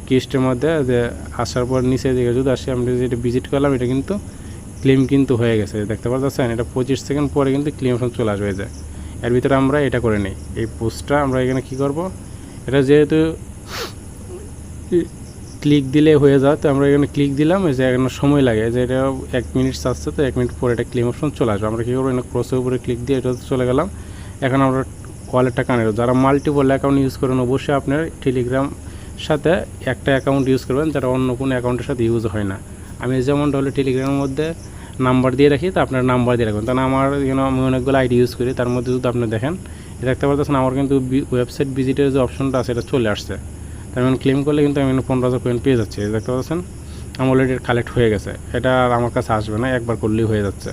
কিস্টের মধ্যে যে আসার পর নিচে দিকে যদি আসি, আমি যেটা ভিজিট করলাম এটা কিন্তু ক্লেম কিন্তু হয়ে গেছে, দেখতে পাচ্ছেন। এটা 25 সেকেন্ড পরে কিন্তু ক্লেম অপশন চলে আসবে যায়। এর ভিতরে আমরা এটা করে নিই, এই পোস্টটা আমরা এখানে কি করব, এটা যেহেতু ক্লিক দিলে হয়ে যায়, তো আমরা এখানে ক্লিক দিলাম। এই যে এখানে সময় লাগে, যে এটা 1 মিনিট চাচ্ছে, তো 1 মিনিট পরে এটা ক্লেম অপশন চলে আসবে। আমরা কী করবো, এখানে ক্রসের উপরে ক্লিক দিয়ে এটা চলে গেলাম। এখন আমরা ওয়ালেটটা কানেক্ট, যারা মাল্টিপল অ্যাকাউন্ট ইউজ করেন অবশ্যই আপনার টেলিগ্রাম সাথে একটা অ্যাকাউন্ট ইউজ করবেন, যারা অন্য কোনো অ্যাকাউন্টের সাথে ইউজ হয় না। আমি যেমনটা হলো টেলিগ্রামের মধ্যে নাম্বার দিয়ে রাখি, তো আপনার নাম্বার দিয়ে রাখবেন। কারণ আমার আমি অনেকগুলো আইডি ইউজ করি, তার মধ্যে যদি আপনি দেখেন দেখতে পারতেছেন আমার কিন্তু ওয়েবসাইট ভিজিটের যে অপশনটা আছে এটা চলে আসছে। তার মানে ক্লেম করলে কিন্তু আমি 15,000 কয়েন পেয়ে যাচ্ছি। দেখতে পাচ্ছেন আমার অলরেডি কালেক্ট হয়ে গেছে, এটা আর আমার কাছে আসবে না, একবার করলেই হয়ে যাচ্ছে।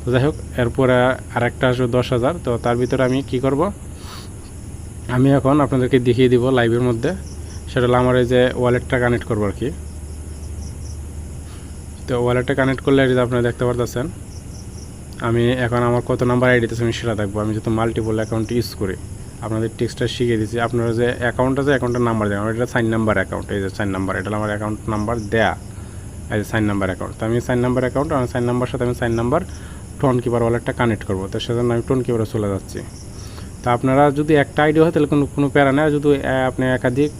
তো যাই হোক, এরপরে আরেকটা আসবে 10,000। তো তার ভিতরে আমি কি করব, আমি এখন আপনাদেরকে দেখিয়ে দিব লাইভের মধ্যে। সেটা হলো আমার এই যে ওয়ালেটটা কানেক্ট করবো আর কি। তো ওয়ালেটটা কানেক্ট করলে এটা আপনারা দেখতে পারতেছেন আমি এখন আমার কত নাম্বার আইডিতে আমি সেটা দেখবো। আমি যেহেতু মাল্টিপল অ্যাকাউন্ট ইউজ করি, আপনাদের টেক্সটটা শিখিয়ে দিচ্ছি। আপনারা যে অ্যাকাউন্ট আছে অ্যাকাউন্টের নাম্বার দেবেন। এটা সাইন নাম্বার অ্যাকাউন্ট, এই যে সাইন নাম্বার, এটা আমার অ্যাকাউন্ট নাম্বার দেয়া, এই যে সাইন নাম্বার অ্যাকাউন্ট। তো আমি সাইন নাম্বার অ্যাকাউন্ট, আমার সাইন নাম্বার সাথে আমি সাইন নাম্বার টোন কিপার ওয়ালেটটা কানেক্ট করবো। তো সেজন্য আমি টোন কিপারে চলে যাচ্ছি। তো আপনারা যদি একটা আইডি হয় তাহলে কোনো প্যারা নেই। যদি আপনি একাধিক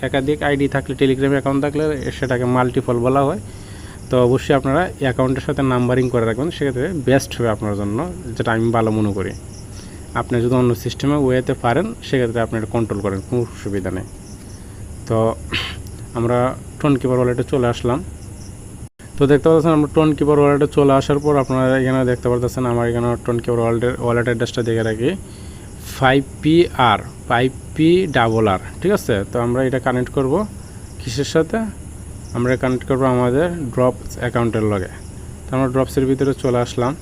একাধিক আইডি থাকলে, টেলিগ্রাম অ্যাকাউন্ট থাকলে সেটাকে মাল্টিপল বলা হয়। তো অবশ্যই আপনারা অ্যাকাউন্টের সাথে নাম্বারিং করে রাখবেন, সেক্ষেত্রে বেস্ট হবে আপনার জন্য, যেটা আমি ভালো মনে করি। আপনি যদি অন্য সিস্টেমে ওয়েতে পারেন সেক্ষেত্রে আপনি এটা কন্ট্রোল করেন, কোনো সুবিধা নেই। তো আমরা টোন কিপার ওয়ালেটে চলে আসলাম। তো দেখতে পাচ্ছেন আমরা টোন কিপার ওয়ালেটে চলে আসার পর আপনারা এখানে দেখতে পাচ্ছেন আমার এখানে টোন কিপার ওয়ালেট অ্যাড্রেসটা দেখে রাখি 5PR, ঠিক আছে। তো আমরা এটা কানেক্ট করব কিসের সাথে, আমরা কানেক্ট করবো আমাদের ড্রপস অ্যাকাউন্টের লগে। তো আমরা ড্রপসের ভিতরে চলে আসলাম।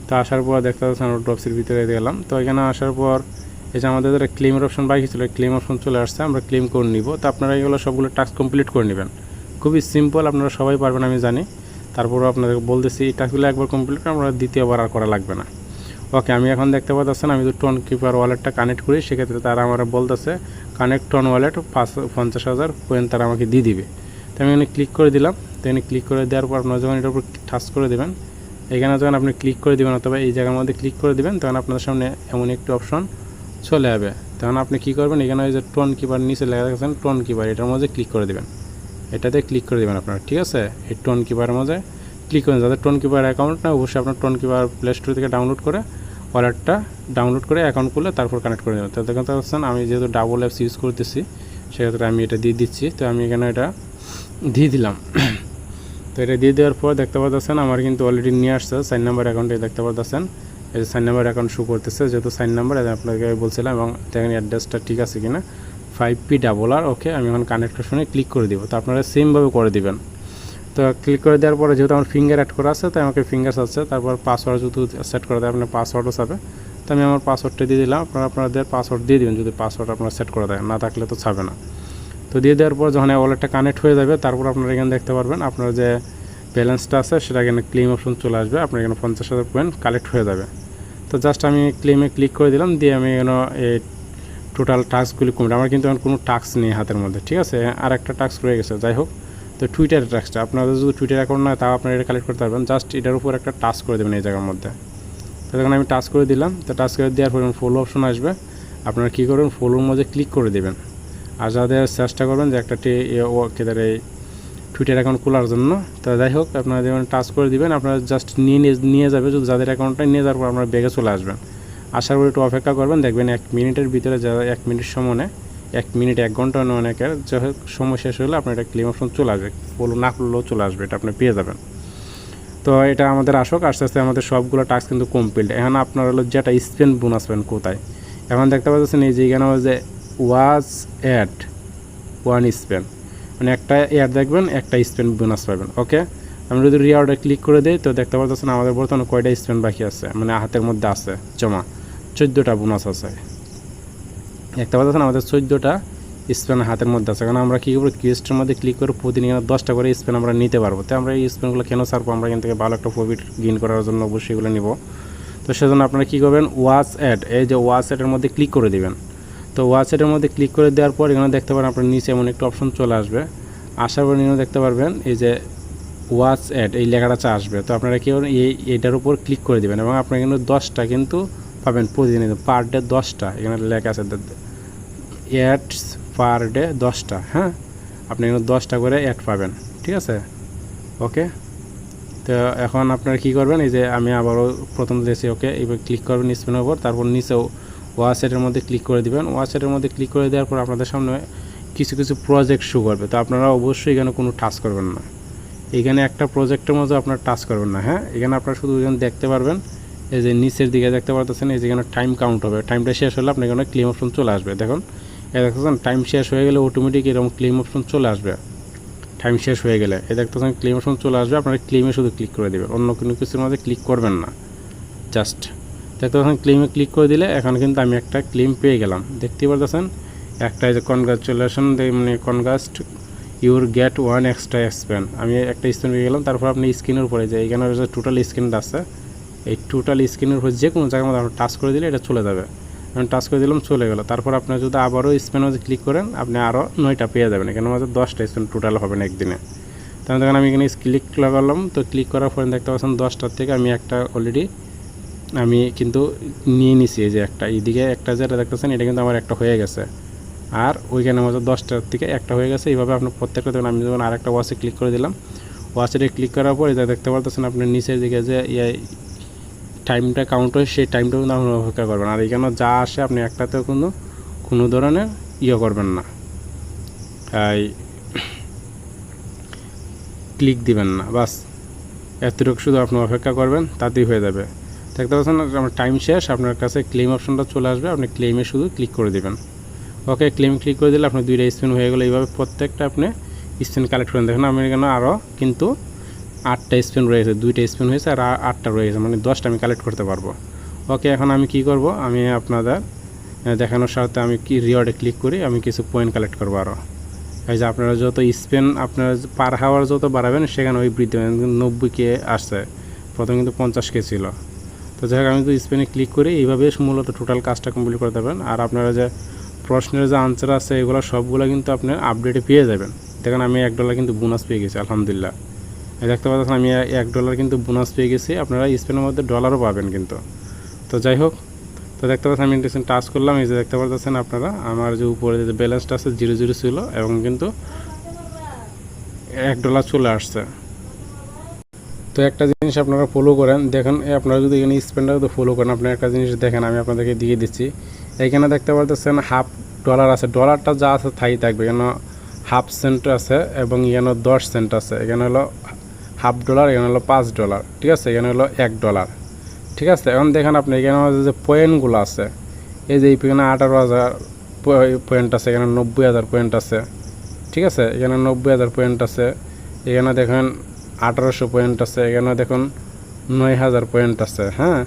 তো আসার পর দেখতে পাচ্ছেন আমরা ড্রপসের ভিতরে গেলাম। তো এখানে আসার পর এই যে আমাদের একটা ক্লেমের অপশন বাকি ছিল, ক্লেম অপশন চলে আসছে, আমরা ক্লেম করে নিব। তো আপনারা এগুলো সবগুলো টাস্ক কমপ্লিট করে নেবেন, খুবই সিম্পল, আপনারা সবাই পারবেন আমি জানি। তারপরও আপনাদেরকে বলতেছি এই টাস্কগুলো একবার কমপ্লিট করে আমরা দ্বিতীয়বার আর করা লাগবে না। ওকে, আমি এখন দেখতে পাচ্ছেন আমি যদি টোন কিপার ওয়ালেটটা কানেক্ট করি, সেক্ষেত্রে তারা আমার বলতেছে কানেক্ট টোন ওয়ালেট 50,000 কয়েন তারা আমাকে দিয়ে দিবে। তো আমি এখানে ক্লিক করে দিলাম। তো এখানে ক্লিক করে দেওয়ার পর আপনারা যখন এটার উপর টাচ করে দেবেন, এখানে যখন আপনি ক্লিক করে দেবেন অথবা এই জায়গার মধ্যে ক্লিক করে দেবেন, তখন আপনাদের সামনে এমন একটি অপশন চলে যাবে। তখন আপনি কী করবেন, এখানে ওই যে টোন কিপার নিচে লেখা দেখছেন টোন কিপার, এটার মধ্যে ক্লিক করে দেবেন, এটাতে ক্লিক করে দেবেন আপনারা, ঠিক আছে। এই টোন কিপারের মধ্যে ক্লিক করেন। যাদের টোন কিপার অ্যাকাউন্ট না, অবশ্যই আপনার টোন কিপার প্লে স্টোর থেকে ডাউনলোড করে ওয়ালেটটা ডাউনলোড করে অ্যাকাউন্ট খুলে তারপর কানেক্ট করে দেবেন। তো দেখতে পাচ্ছেন আমি যেহেতু ডাবল অ্যাপস ইউজ করতেছি, সেক্ষেত্রে আমি এটা দিয়ে দিচ্ছি। তো আমি এখানে এটা দিয়ে দিলাম। তো এটা দিয়ে দেওয়ার পর দেখতে পাচ্ছেন আমার কিন্তু অলরেডি নিয়ে আসছে সাইন নাম্বার অ্যাকাউন্টে। দেখতে পাচ্ছেন এই যে সাইন নাম্বার অ্যাকাউন্ট শো করতেছে, যেহেতু সাইন নাম্বার আপনাকে বলছিলাম, এবং দেখেন অ্যাড্রেসটা ঠিক আছে কিনা 5PR। ওকে, আমি এখন কানেক্টেশনে ক্লিক করে দিব। তো আপনারা সেমভাবে করে দিবেন। তো ক্লিক করে দেওয়ার পরে যেহেতু আমার ফিঙ্গার অ্যাড করা আছে, তো আমাকে ফিঙ্গার আছে, তারপর পাসওয়ার্ড যেহেতু সেট করা দেয় আপনার পাসওয়ার্ডও চাবে। তো আমি আমার পাসওয়ার্ডটা দিয়ে দিলাম, আপনারা আপনাদের পাসওয়ার্ড দিয়ে দেবেন যদি পাসওয়ার্ড আপনারা সেট করে দেয়, না থাকলে তো চাবে না। তো দিয়ে দেওয়ার পর যখন ওয়ালেটটা কানেক্ট হয়ে যাবে, তারপর আপনারা এখানে দেখতে পারবেন আপনার যে ব্যালেন্সটা আছে সেটা এখানে ক্লেম অপশন চলে আসবে, আপনার এখানে 50,000 কয়েন কালেক্ট হয়ে যাবে। তো জাস্ট আমি ক্লেমে ক্লিক করে দিলাম, দিয়ে আমি এখানে এই টোটাল টাস্কগুলি কমপ্লিট। আমার কিন্তু এখন কোনো টাস্ক নেই হাতের মধ্যে, ঠিক আছে। আর একটা টাস্ক রয়ে গেছে, যাই হোক। তো টুইটারের টাস্কটা আপনাদের যদি টুইটার অ্যাকাউন্ট নয় তাও আপনারা এটা কালেক্ট করতে পারবেন। জাস্ট এটার উপর একটা টাস্ক করে দেবেন এই জায়গার মধ্যে। তো দেখুন আমি টাস্ক করে দিলাম। তো টাস্ক করে দেওয়ার পর ফলো অপশন আসবে, আপনারা কী করবেন ফলোর মধ্যে ক্লিক করে দেবেন। আর যাদের চেষ্টা করবেন যে একটা এই টুইটার অ্যাকাউন্ট খোলার জন্য, তো যাই হোক আপনারা যেমন টাচ করে দিবেন, আপনারা জাস্ট নিয়ে যাবে। যদি যাদের অ্যাকাউন্টটা নিয়ে যাওয়ার পর আপনারা ব্যাগে চলে আসবেন। আসার পর একটু অপেক্ষা করবেন, দেখবেন 1 মিনিটের ভিতরে, যা 1 মিনিট সময়ে 1 মিনিট 1 ঘন্টা অনেকের যাই হোক সময় শেষ হলে আপনার এটা ক্লেম অপশন চলে আসবে, ফলো না করলেও চলে আসবে, এটা আপনি পেয়ে যাবেন। তো এটা আমাদের আসুক, আস্তে আস্তে আমাদের সবগুলো টাস্ক কিন্তু কমপ্লিট। এখন আপনার হলো যেটা স্পেন বোনাস পাবেন কোথায়, এখন দেখতে পাচ্ছেন এই যে এখানে যে ওয়াজ অ্যাড 1 স্পেন, মানে একটা অ্যাড দেখবেন একটা স্পেন বোনাস পাবেন। ওকে, আমি যদি রিওয়ার্ডে ক্লিক করে দিই, তো দেখতে পাচ্ছেন আমাদের বর্তমানে কয়টা স্পেন বাকি আছে, মানে হাতের মধ্যে আছে জমা 14টা বোনাস আছে। দেখতে পাচ্ছেন আমাদের 14টা স্পেন হাতের মধ্যে আছে। কারণ আমরা কী করবো, কিউএসটির মধ্যে ক্লিক করে প্রতিদিন 10টা করে স্পেন আমরা নিতে পারবো। তো আমরা এই স্পেনগুলো কেন ছাড়বো, আমরা এখান থেকে ভালো একটা প্রফিট গেইন করার জন্য অবশ্যই এগুলো নিব। তো সেজন্য আপনারা কী করবেন, ওয়াচ অ্যাড, এই যে ওয়াচ অ্যাডের মধ্যে ক্লিক করে দেবেন। তো ওয়াচ অ্যাডের মধ্যে ক্লিক করে দেওয়ার পর এখানে দেখতে পারেন আপনার নিচে এমন একটা অপশন চলে আসবে। আসার পর এখানে দেখতে পারবেন এই যে ওয়াচ অ্যাড এই লেখাটা আসবে। তো আপনারা কী করবেন, এইটার উপর ক্লিক করে দেবেন এবং আপনারা কিন্তু 10টা কিন্তু পাবেন প্রতিদিন, পার ডে 10টা এখানে লেখা আছে অ্যাডস পার ডে 10টা। হ্যাঁ, আপনি এখানে 10টা করে অ্যাড পাবেন, ঠিক আছে। ওকে, তো এখন আপনারা কী করবেন, এই যে আমি আবারও প্রথম দিয়েছি, ওকে এবার ক্লিক করবেন স্পেনের উপর, তারপর নিচেও ওয়াচেটের মধ্যে ক্লিক করে দেবেন। ওয়াচেটের মধ্যে ক্লিক করে দেওয়ার পর আপনাদের সামনে কিছু কিছু প্রজেক্ট শো করবে। তো আপনারা অবশ্যই এখানে কোনো টাচ করবেন না, এখানে একটা প্রজেক্টের মধ্যে আপনার টাচ করবেন না। হ্যাঁ, এখানে আপনারা শুধু এখানে দেখতে পারবেন, এই যে নিচের দিকে দেখতে পারতেছেন, এই যেখানে টাইম কাউন্ট হবে, টাইমটা শেষ হলে আপনার এখানে ক্লেম অপশন চলে আসবে। দেখুন এই দেখতেছেন টাইম শেষ হয়ে গেলে অটোমেটিক এরকম ক্লেম অপশন চলে আসবে। টাইম শেষ হয়ে গেলে এই দেখতেছেন ক্লেম অপশন চলে আসবে, আপনারা ক্লেমে শুধু ক্লিক করে দেবেন, অন্য কোনো কিছুর মধ্যে ক্লিক করবেন না। জাস্ট দেখতে পাচ্ছেন ক্লেমে ক্লিক করে দিলে এখন কিন্তু আমি একটা ক্লেম পেয়ে গেলাম। দেখতে পারতেছেন একটা, এই যে কনগ্রাচুলেশন, মানে কনগ্রাস্ট ইউর গেট 1 এক্সট্রা স্পেন, আমি একটা স্পেন পেয়ে গেলাম। তারপর আপনি স্ক্রিনের উপরে যে এখানে যে টোটাল স্ক্রিনটা আছে, এই টোটাল স্ক্রিনের উপরে যে কোনো জায়গার মধ্যে আপনি টাচ করে দিলে এটা চলে যাবে। আমি টাচ করে দিলাম, চলে গেল। তারপর আপনি যদি আবারও স্পেনের মধ্যে ক্লিক করেন, আপনি আরও 9টা পেয়ে যাবেন। এখানে মধ্যে 10টা স্পেন টোটাল হবে না একদিনে। তাহলে দেখেন আমি এখানে ক্লিক লাগালাম, তো ক্লিক করার পরে দেখতে পাচ্ছেন 10টার থেকে আমি একটা অলরেডি আমি কিন্তু নিয়ে নিছি। এই যে একটা এইদিকে একটা যেটা দেখতেছেন এটা কিন্তু আমার একটা হয়ে গেছে, আর ওইখানে মধ্যে 10টার থেকে একটা হয়ে গেছে। এইভাবে আপনি প্রত্যেকটা দেবেন। আমি যখন আরেকটা ওয়াচে ক্লিক করে দিলাম, ওয়াচে ক্লিক করার পর এটা দেখতে পারতেছেন আপনার নিচের দিকে যে টাইমটা কাউন্ট হয়, সেই টাইমটাও কিন্তু আপনি অপেক্ষা করবেন। আর এখানে যা আসে আপনি একটাতেও কোনো ধরনের করবেন না, ক্লিক দিবেন না, বাস এতটুকু শুধু আপনি অপেক্ষা করবেন, তাতেই হয়ে যাবে। দেখতে পাচ্ছেন আমার টাইম শেষ, আপনার কাছে ক্লেম অপশনটা চলে আসবে, আপনি ক্লেমে শুধু ক্লিক করে দেবেন। ওকে, ক্লেম ক্লিক করে দিলে আপনার 2টা স্পিন হয়ে গেলো। এইভাবে প্রত্যেকটা আপনি স্পিন কালেক্ট করেন। দেখুন আমি এখানে আরও কিন্তু 8টা স্পিন রয়েছে, 2টা স্পিন হয়েছে আর 8টা রয়েছে, মানে 10টা আমি কালেক্ট করতে পারবো। ওকে, এখন আমি কি করব, আমি আপনাদের দেখানোর সাথে আমি কি রিওয়ার্ডে ক্লিক করি, আমি কিছু পয়েন্ট কালেক্ট করবো আরও। এই যে আপনারা যত স্পিন আপনারা পার হাওয়ার যত বাড়াবেন সেখানে ওই বৃদ্ধি 90K আসছে, প্রথমে কিন্তু 50K ছিল। তো যাই হোক আমি তো স্পিনে ক্লিক করি, এইভাবে মূলত টোটাল কাজটা কমপ্লিট করতে পারবেন। আর আপনারা যে প্রশ্নের যে আনসার আছে এগুলো সবগুলো কিন্তু আপনার আপডেটে পেয়ে যাবেন। দেখেন আমি $1 কিন্তু বোনাস পেয়ে গেছি, আলহামদুলিল্লাহ। দেখতে পাচ্ছেন আমি $1 কিন্তু বোনাস পেয়ে গেছি। আপনারা স্পেনের মধ্যে ডলারও পাবেন কিন্তু। তো যাই হোক, তো দেখতে পাচ্ছেন আমি ইন্টারেস্ট টাচ করলাম, এই যে দেখতে পাচ্ছেন আপনারা আমার যে উপরে যে ব্যালেন্সটা আছে 0 ছিল, এবং কিন্তু $1 চলে আসছে। তো একটা জিনিস আপনারা ফলো করেন, দেখেন আপনারা যদি এখানে স্পেনটা যদি ফলো করেন, আপনারা একটা জিনিস দেখেন, আমি আপনাদেরকে দিয়ে দিচ্ছি। এইখানে দেখতে পাচ্ছেন $1/2 আছে, ডলারটা যা আছে তাই থাকবে। এখানে ½ সেন্ট আছে এবং এখানে 10 সেন্ট আছে। এখানে হলো $1/2, এখানে হলো $5, ঠিক আছে, এখানে হলো $1, ঠিক আছে। এখন দেখেন আপনি এখানে যে পয়েন্টগুলো আছে, এই যে এখানে 18,000 পয়েন্ট আছে, এখানে 90,000 পয়েন্ট আছে, ঠিক আছে, এখানে 90,000 পয়েন্ট আছে, এখানে দেখেন 1800 পয়েন্ট আছে, এখানে দেখুন 9,000 পয়েন্ট আছে। হ্যাঁ,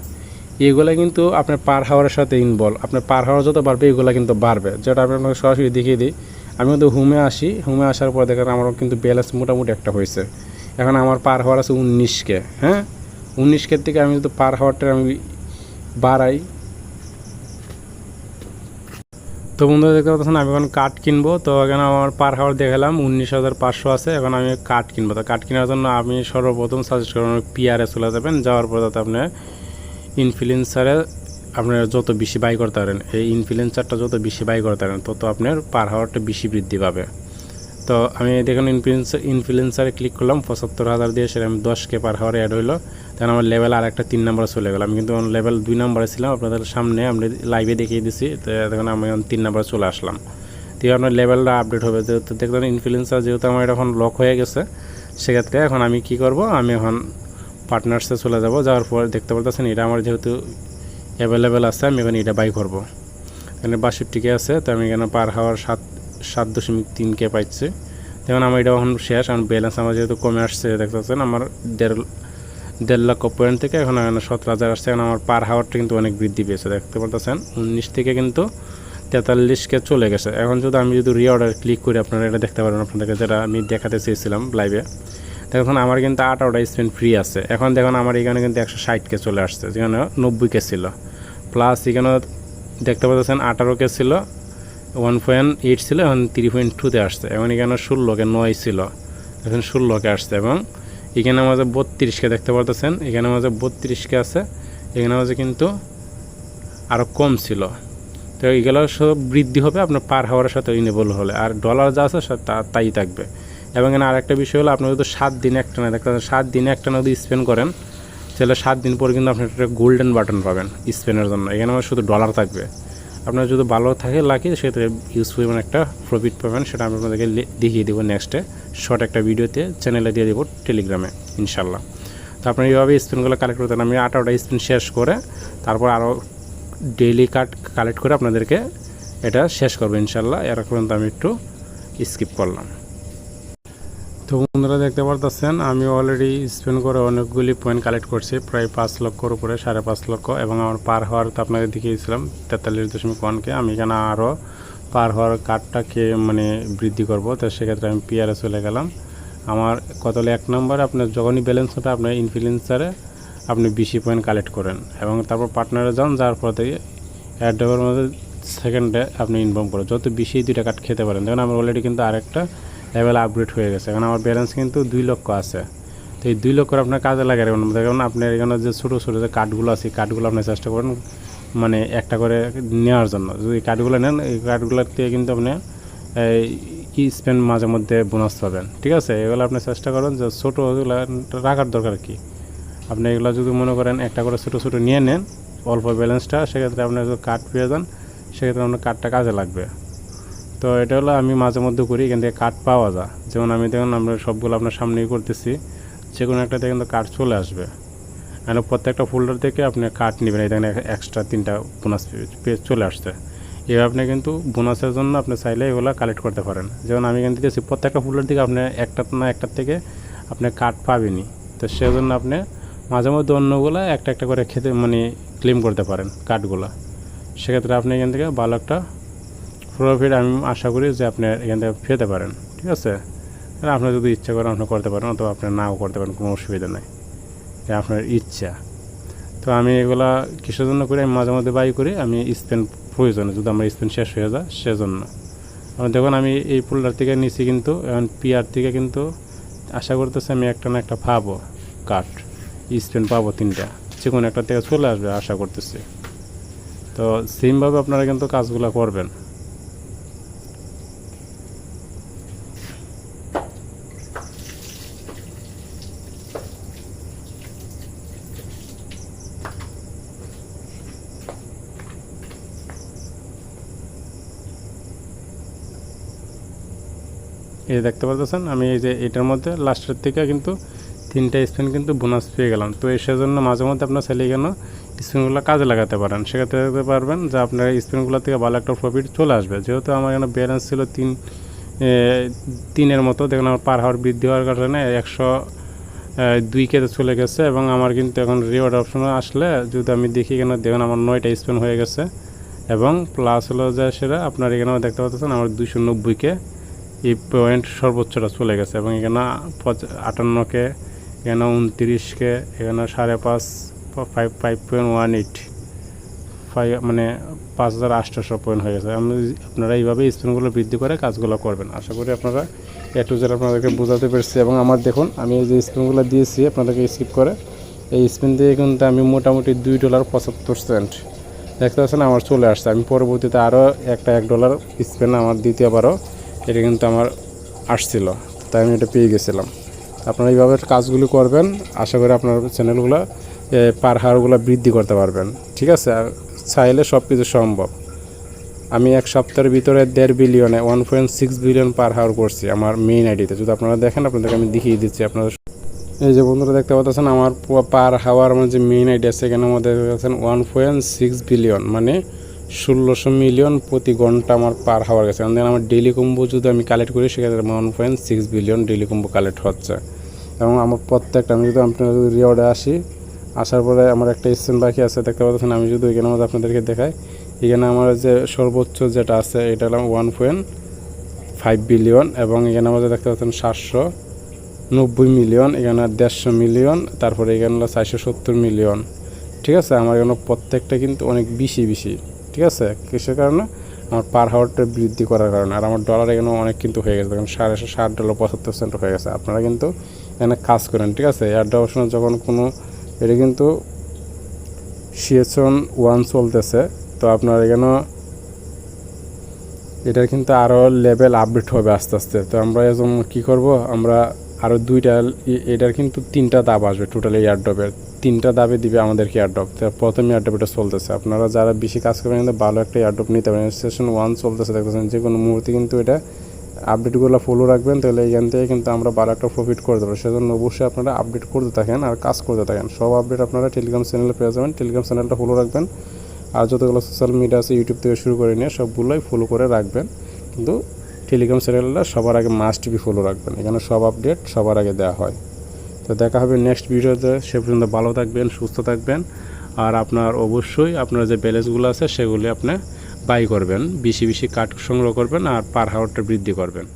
এগুলো কিন্তু আপনার পার হাওয়ারের সাথে ইনভলভ, আপনার পার হাওয়ার যত বাড়বে এগুলো কিন্তু বাড়বে, যেটা আমি আপনাকে সরাসরি দেখিয়ে দিই। আমি কিন্তু হোমে আসি, হোমে আসার পর দেখেন আমারও কিন্তু ব্যালেন্স মোটামুটি একটা হয়েছে। এখন আমার পার হাওয়ার আছে 19K। হ্যাঁ, 19K থেকে আমি যদি পার হাওয়ারটা আমি বাড়াই, তো বন্ধুরা দেখতে পাচ্ছেন আমি এখন কাঠ কিনবো। তো এখানে আমার পার হাওয়ার দেখালাম 19,500 আছে। এখন আমি কাঠ কিনবো, তো কাঠ কেনার জন্য আমি সর্বপ্রথম সাজেস্ট করব পিআরে চলে যাবেন। যাওয়ার পর যাতে আপনি ইনফ্লুয়েন্সারে আপনার যত বেশি বাই করতে পারেন, এই ইনফ্লুয়েন্সারটা যত বেশি বাই করতে পারেন তত আপনার পার হাওয়ারটা বেশি বৃদ্ধি পাবে। তো আমি দেখুন ইনফ্লুয়েন্সারে ক্লিক করলাম, 75,000 দিয়ে সেটা আমি 10K পার হাওয়ারে অ্যাড হইলো। তখন আমার লেভেল আর একটা 3 নম্বরে চলে গেল। আমি কিন্তু লেভেল 2 নম্বরে ছিলাম, আপনাদের সামনে আমরা লাইভে দেখিয়ে দিছি। তো দেখুন আমি এখন 3 নম্বরে চলে আসলাম। তো আপনার লেভেলটা আপডেট হবে, যেহেতু দেখলেন ইনফ্লুয়েন্সার যেহেতু আমার এখন লক হয়ে গেছে, সেক্ষেত্রে এখন আমি কি করব, আমি এখন পার্টনার্সে চলে যাব। যাওয়ার পর দেখতে পাচ্ছেন এটা আমার যেহেতু অ্যাভেলেবেল আছে, আমি এখন এটা বাই করব। এখানে 62K আছে, তো আমি এখানে পার হাওয়ার 7.3K পাইছি। দেখুন আমার এটা এখন শেষ, আমার ব্যালেন্স আমার যেহেতু কমে আসছে, দেখতে পাচ্ছেন আমার 1.5 লাখ পয়েন্ট থেকে এখন 17,000 আসছে। এখন আমার পার হাওয়ারটা কিন্তু অনেক বৃদ্ধি পেয়েছে, দেখতে পাচ্ছেন 19 থেকে কিন্তু 43K চলে গেছে। এখন আমি যদি রিঅর্ডার ক্লিক করি, আপনারা এটা দেখতে পারেন, আপনাদেরকে যেটা আমি দেখাতে চেয়েছিলাম লাইভে। দেখুন আমার কিন্তু 18টা স্পেন ফ্রি আছে। এখন দেখুন আমার এখানে কিন্তু 160K চলে আসছে, যেখানে 90K ছিল, প্লাস এখানে দেখতে পাচ্ছেন 18K ছিল, 1.8 ছিল, এখন 3.2-তে আসছে। এখন এখানে 16K 9 ছিল, এখন 16K আসছে। এবং এখানে আমাদের 32K দেখতে পাচ্ছেন, এখানে আমাদের 32K আছে, এখানে আমাদের কিন্তু আরও কম ছিল। তো এগুলো সব বৃদ্ধি হবে আপনার পার হাওয়ারের সাথে ইনেবল হলে, আর ডলার যা আছে তাই থাকবে। এবং এখানে আরেকটা বিষয় হলো, আপনি যদি 7 দিন একটানা দেখতে 7 দিন একটানা যদি স্পেন্ড করেন, তাহলে 7 দিন পর কিন্তু আপনি একটা গোল্ডেন বাটন পাবেন স্পেনের জন্য। এখানে আমার শুধু ডলার থাকবে, আপনার যদি ভালো থাকে লাকি সেক্ষেত্রে ইউজ পরিমাণ একটা প্রফিট পাবেন, সেটা আমি আপনাদেরকে দেখিয়ে দেবো নেক্সটে শর্ট একটা ভিডিওতে চ্যানেলে দিয়ে দেবো টেলিগ্রামে ইনশাল্লাহ। তো আপনার এইভাবে স্পিনগুলো কালেক্ট করতেন। আমি 18টা স্পিন শেষ করে তারপর আরও ডেইলি কার্ড কালেক্ট করে আপনাদেরকে এটা শেষ করবো ইনশাল্লাহ। এর পর্যন্ত আমি একটু স্কিপ করলাম। তো বন্ধুরা দেখতে পারতেছেন আমি অলরেডি স্পেন করে অনেকগুলি পয়েন্ট কালেক্ট করছি, প্রায় 5 লক্ষর উপরে, 5.5 লক্ষ। এবং আমার পার হওয়ার তো আপনাদের দেখিয়েছিলাম 43.1K। আমি এখানে আরও পার হওয়ার কার্ডটাকে মানে বৃদ্ধি করব, তো সেক্ষেত্রে আমি পিআরে চলে গেলাম। আমার কত হলো 1 নম্বরে আপনার যখনই ব্যালেন্স হবে আপনার ইনফ্লুয়েন্সারে আপনি 20 পয়েন্ট কালেক্ট করেন এবং তারপর পার্টনারে যান, যার পর থেকে অ্যাডের মধ্যে সেকেন্ডে আপনি ইনফর্ম করেন যত বেশি 2টা কার্ড খেতে পারেন। দেখুন আমার অলরেডি কিন্তু আরেকটা লেভেল আপগ্রেড হয়ে গেছে। এখন আমার ব্যালেন্স কিন্তু 2 লক্ষ আছে। তো এই 2 লক্ষ আপনার কাজে লাগে। দেখুন আপনার এখানে যে ছোটো ছোটো যে কার্ডগুলো আছে কার্ডগুলো আপনি চেষ্টা করেন মানে একটা করে নেওয়ার জন্য। যদি কার্ডগুলো নেন এই কার্ডগুলোর থেকে কিন্তু আপনি এই স্পেন্ড মাঝে মধ্যে বোনাস পাবেন, ঠিক আছে। এগুলো আপনি চেষ্টা করেন যে ছোটো ওগুলো রাখার দরকার কি, আপনি এগুলো যদি মনে করেন একটা করে ছোটো ছোটো নিয়ে নেন অল্প ব্যালেন্সটা, সেক্ষেত্রে আপনার যদি কার্ড পেয়ে যান সেক্ষেত্রে আপনার কার্ডটা কাজে লাগবে। তো এটা হলো আমি মাঝে মধ্যে করি, এখান থেকে কার্ড পাওয়া যায়। যেমন আমি দেখুন আমরা সবগুলো আপনার সামনেই করতেছি, যে কোনো একটাতে কিন্তু কার্ড চলে আসবে। মানে প্রত্যেকটা ফোল্ডার থেকে আপনি কার্ড নেবেন, এই দেখেন এক্সট্রা 3টা বোনাস পেজ চলে আসছে। এবার আপনি কিন্তু বোনাসের জন্য আপনি চাইলে এগুলো কালেক্ট করতে পারেন। যেমন আমি কিন্তু দিয়েছি প্রত্যেকটা ফোল্ডার থেকে আপনি একটা না একটার থেকে আপনি কার্ড পাবেনই। তো সেজন্য আপনি মাঝে মধ্যে অন্যগুলো একটা একটা করে খেতে মানে ক্লেম করতে পারেন কার্ডগুলো। সেক্ষেত্রে আপনি এখান থেকে ভালো একটা প্রফিট আমি আশা করি যে আপনি এখান থেকে পেতে পারেন, ঠিক আছে। আপনার যদি ইচ্ছা করেন আপনি করতে পারেন, অথবা আপনি নাও করতে পারেন, কোনো অসুবিধা নাই, আপনার ইচ্ছা। তো আমি এগুলা কিসের জন্য করি, আমি মাঝে মধ্যে বাই করি, আমি স্পেন প্রয়োজনে যদি আমার স্পেন শেষ হয়ে যায় সেজন্য। আমি দেখুন আমি এই ফোল্ডার থেকে নিচ্ছি, কিন্তু এখন পিআর থেকে কিন্তু আশা করতেছি আমি একটা না একটা পাবো কার্ড স্পেন পাবো 3টা, যে কোনো একটা থেকে চলে আসবে আশা করতেছি। তো সেমভাবে আপনারা কিন্তু কাজগুলো করবেন। এই দেখতে পাচ্ছেন আমি এই যে এটার মধ্যে লাস্টের থেকে কিন্তু 3টা স্পিন কিন্তু বোনাস পেয়ে গেলাম। তো এই সেজন্য মাঝে মধ্যে আপনার ছেলে কেন স্পিনগুলো কাজে লাগাতে পারেন, সেক্ষেত্রে দেখতে পারবেন যে আপনার স্পিনগুলো থেকে ভালো একটা প্রফিট চলে আসবে। যেহেতু আমার এখানে ব্যালেন্স ছিল 3-এর মতো, দেখুন আমার পার হাওয়ার বৃদ্ধি হওয়ার কারণে 102K চলে গেছে। এবং আমার কিন্তু এখন রিওয়ার্ড অপশনে আসলে যদি আমি দেখি কেন দেখুন আমার 9টা স্পিন হয়ে গেছে। এবং প্লাস হলো যে সেটা আপনার এখানেও দেখতে পাচ্ছেন আমার 290K এই পয়েন্ট সর্বোচ্চটা চলে গেছে। এবং এখানে 58K, এখানে 29K, এখানে 5.18 মানে 5800 পয়েন্ট হয়ে গেছে। আপনারা এইভাবে স্পিনগুলো বৃদ্ধি করে কাজগুলো করবেন। আশা করি আপনারা একটু যেটা আপনাদেরকে বোঝাতে পেরেছি। এবং আমার দেখুন আমি এই যে স্পিনগুলো দিয়েছি আপনাদেরকে স্কিপ করে, এই স্পিন দিয়ে কিন্তু আমি মোটামুটি $2.75 দেখতে পাচ্ছেন আমার চলে আসছে। আমি পরবর্তীতে আরও একটা $1 স্পিন আমার দ্বিতীয়বারও এটা কিন্তু আমার আসছিল, তাই আমি এটা পেয়ে গেছিলাম। আপনারা এইভাবে কাজগুলি করবেন, আশা করি আপনার চ্যানেলগুলো পার হাওয়ারগুলো বৃদ্ধি করতে পারবেন, ঠিক আছে। আর চাইলে সব কিছু সম্ভব। আমি এক সপ্তাহের ভিতরে 1.5 বিলিয়নে 1.6 বিলিয়ন পার হাওয়ার করছি আমার মেইন আইডিতে। যদি আপনারা দেখেন আপনাদেরকে আমি দেখিয়ে দিচ্ছি। আপনাদের এই যে বন্ধুরা দেখতে পাচ্ছেন আমার পার হাওয়ার আমার যে মেইন আইডি আছে এখানে আমাদের দেখছেন 1.6 বিলিয়ন মানে 1600 মিলিয়ন প্রতি ঘন্টা আমার পার হাওয়ার গেছে। আমার ডেইলি কম্বো যদি আমি কালেক্ট করি সেক্ষেত্রে 1.6 বিলিয়ন ডেইলি কম্বো কালেক্ট হচ্ছে। এবং আমার প্রত্যেকটা আমি যদি আপনারা যদি রিওয়ার্ডে আসার পরে আমার একটা স্পেন বাকি আছে দেখতে পাচ্ছেন। আমি যদি এখানে মধ্যে আপনাদেরকে দেখাই, এখানে আমার যে সর্বোচ্চ যেটা আছে এটা হলো 1.5 বিলিয়ন। এবং এখানে আমাদের দেখতে পাচ্ছেন 790 মিলিয়ন, এখানে 150 মিলিয়ন, তারপরে এখানে হলো 470 মিলিয়ন, ঠিক আছে। আমার এখানে প্রত্যেকটা কিন্তু অনেক বেশি, ঠিক আছে। কিসের কারণে? আমার পার হাওয়ারটা বৃদ্ধি করার কারণে। আর আমার ডলার এখানে অনেক কিন্তু হয়ে গেছে, দেখুন $60.75 হয়ে গেছে। আপনারা কিন্তু এখানে কাজ করেন, ঠিক আছে। এয়ার অপশনে যখন কোনো এটা কিন্তু সিএসন 1 চলতেছে, তো আপনার এখানে এটার কিন্তু আরও লেভেল আপডেট হবে আস্তে আস্তে। তো আমরা এখন কী করব, আমরা
আরও দুইটা এটার কিন্তু 3টা ধাপ আসবে টোটালি এয়ারড্রপের। 3টা ধাপে দিবে আমাদেরকে এয়ারড্রপ। প্রথমে এয়ারড্রপ এটা চলতেছে, আপনারা যারা বেশি কাজ করবেন কিন্তু ভালো একটা এয়ারড্রপ নিতে পারেন। সেশন 1 চলতেছে দেখতেছেন, যে কোনো মুহূর্তে কিন্তু এটা আপডেটগুলো ফলো রাখবেন, তাহলে এখান থেকে কিন্তু আমরা ভালো একটা প্রফিট করে দেবো। সেজন্য অবশ্যই আপনারা আপডেট করতে থাকেন আর কাজ করতে থাকেন। সব আপডেট আপনারা টেলিগ্রাম চ্যানেলে পেয়ে যাবেন। টেলিগ্রাম চ্যানেলটা ফলো রাখবেন, আর যতগুলো সোশ্যাল মিডিয়া আছে ইউটিউব থেকে শুরু করে নিয়ে সবগুলোই ফলো করে রাখবেন। কিন্তু টেলিগ্রাম চ্যানেলটা সবার আগে মাস্ট বি ফলো রাখবেন, এখানে সব আপডেট সবার আগে দেওয়া হয়। তো দেখা হবে নেক্সট ভিডিওতে, সে পর্যন্ত ভালো থাকবেন, সুস্থ থাকবেন। আর আপনার অবশ্যই আপনার যে ব্যালেন্সগুলো আছে সেগুলি আপনি বাই করবেন, বেশি বেশি কাট সংগ্রহ করবেন আর পার হাওয়ারটা বৃদ্ধি করবেন।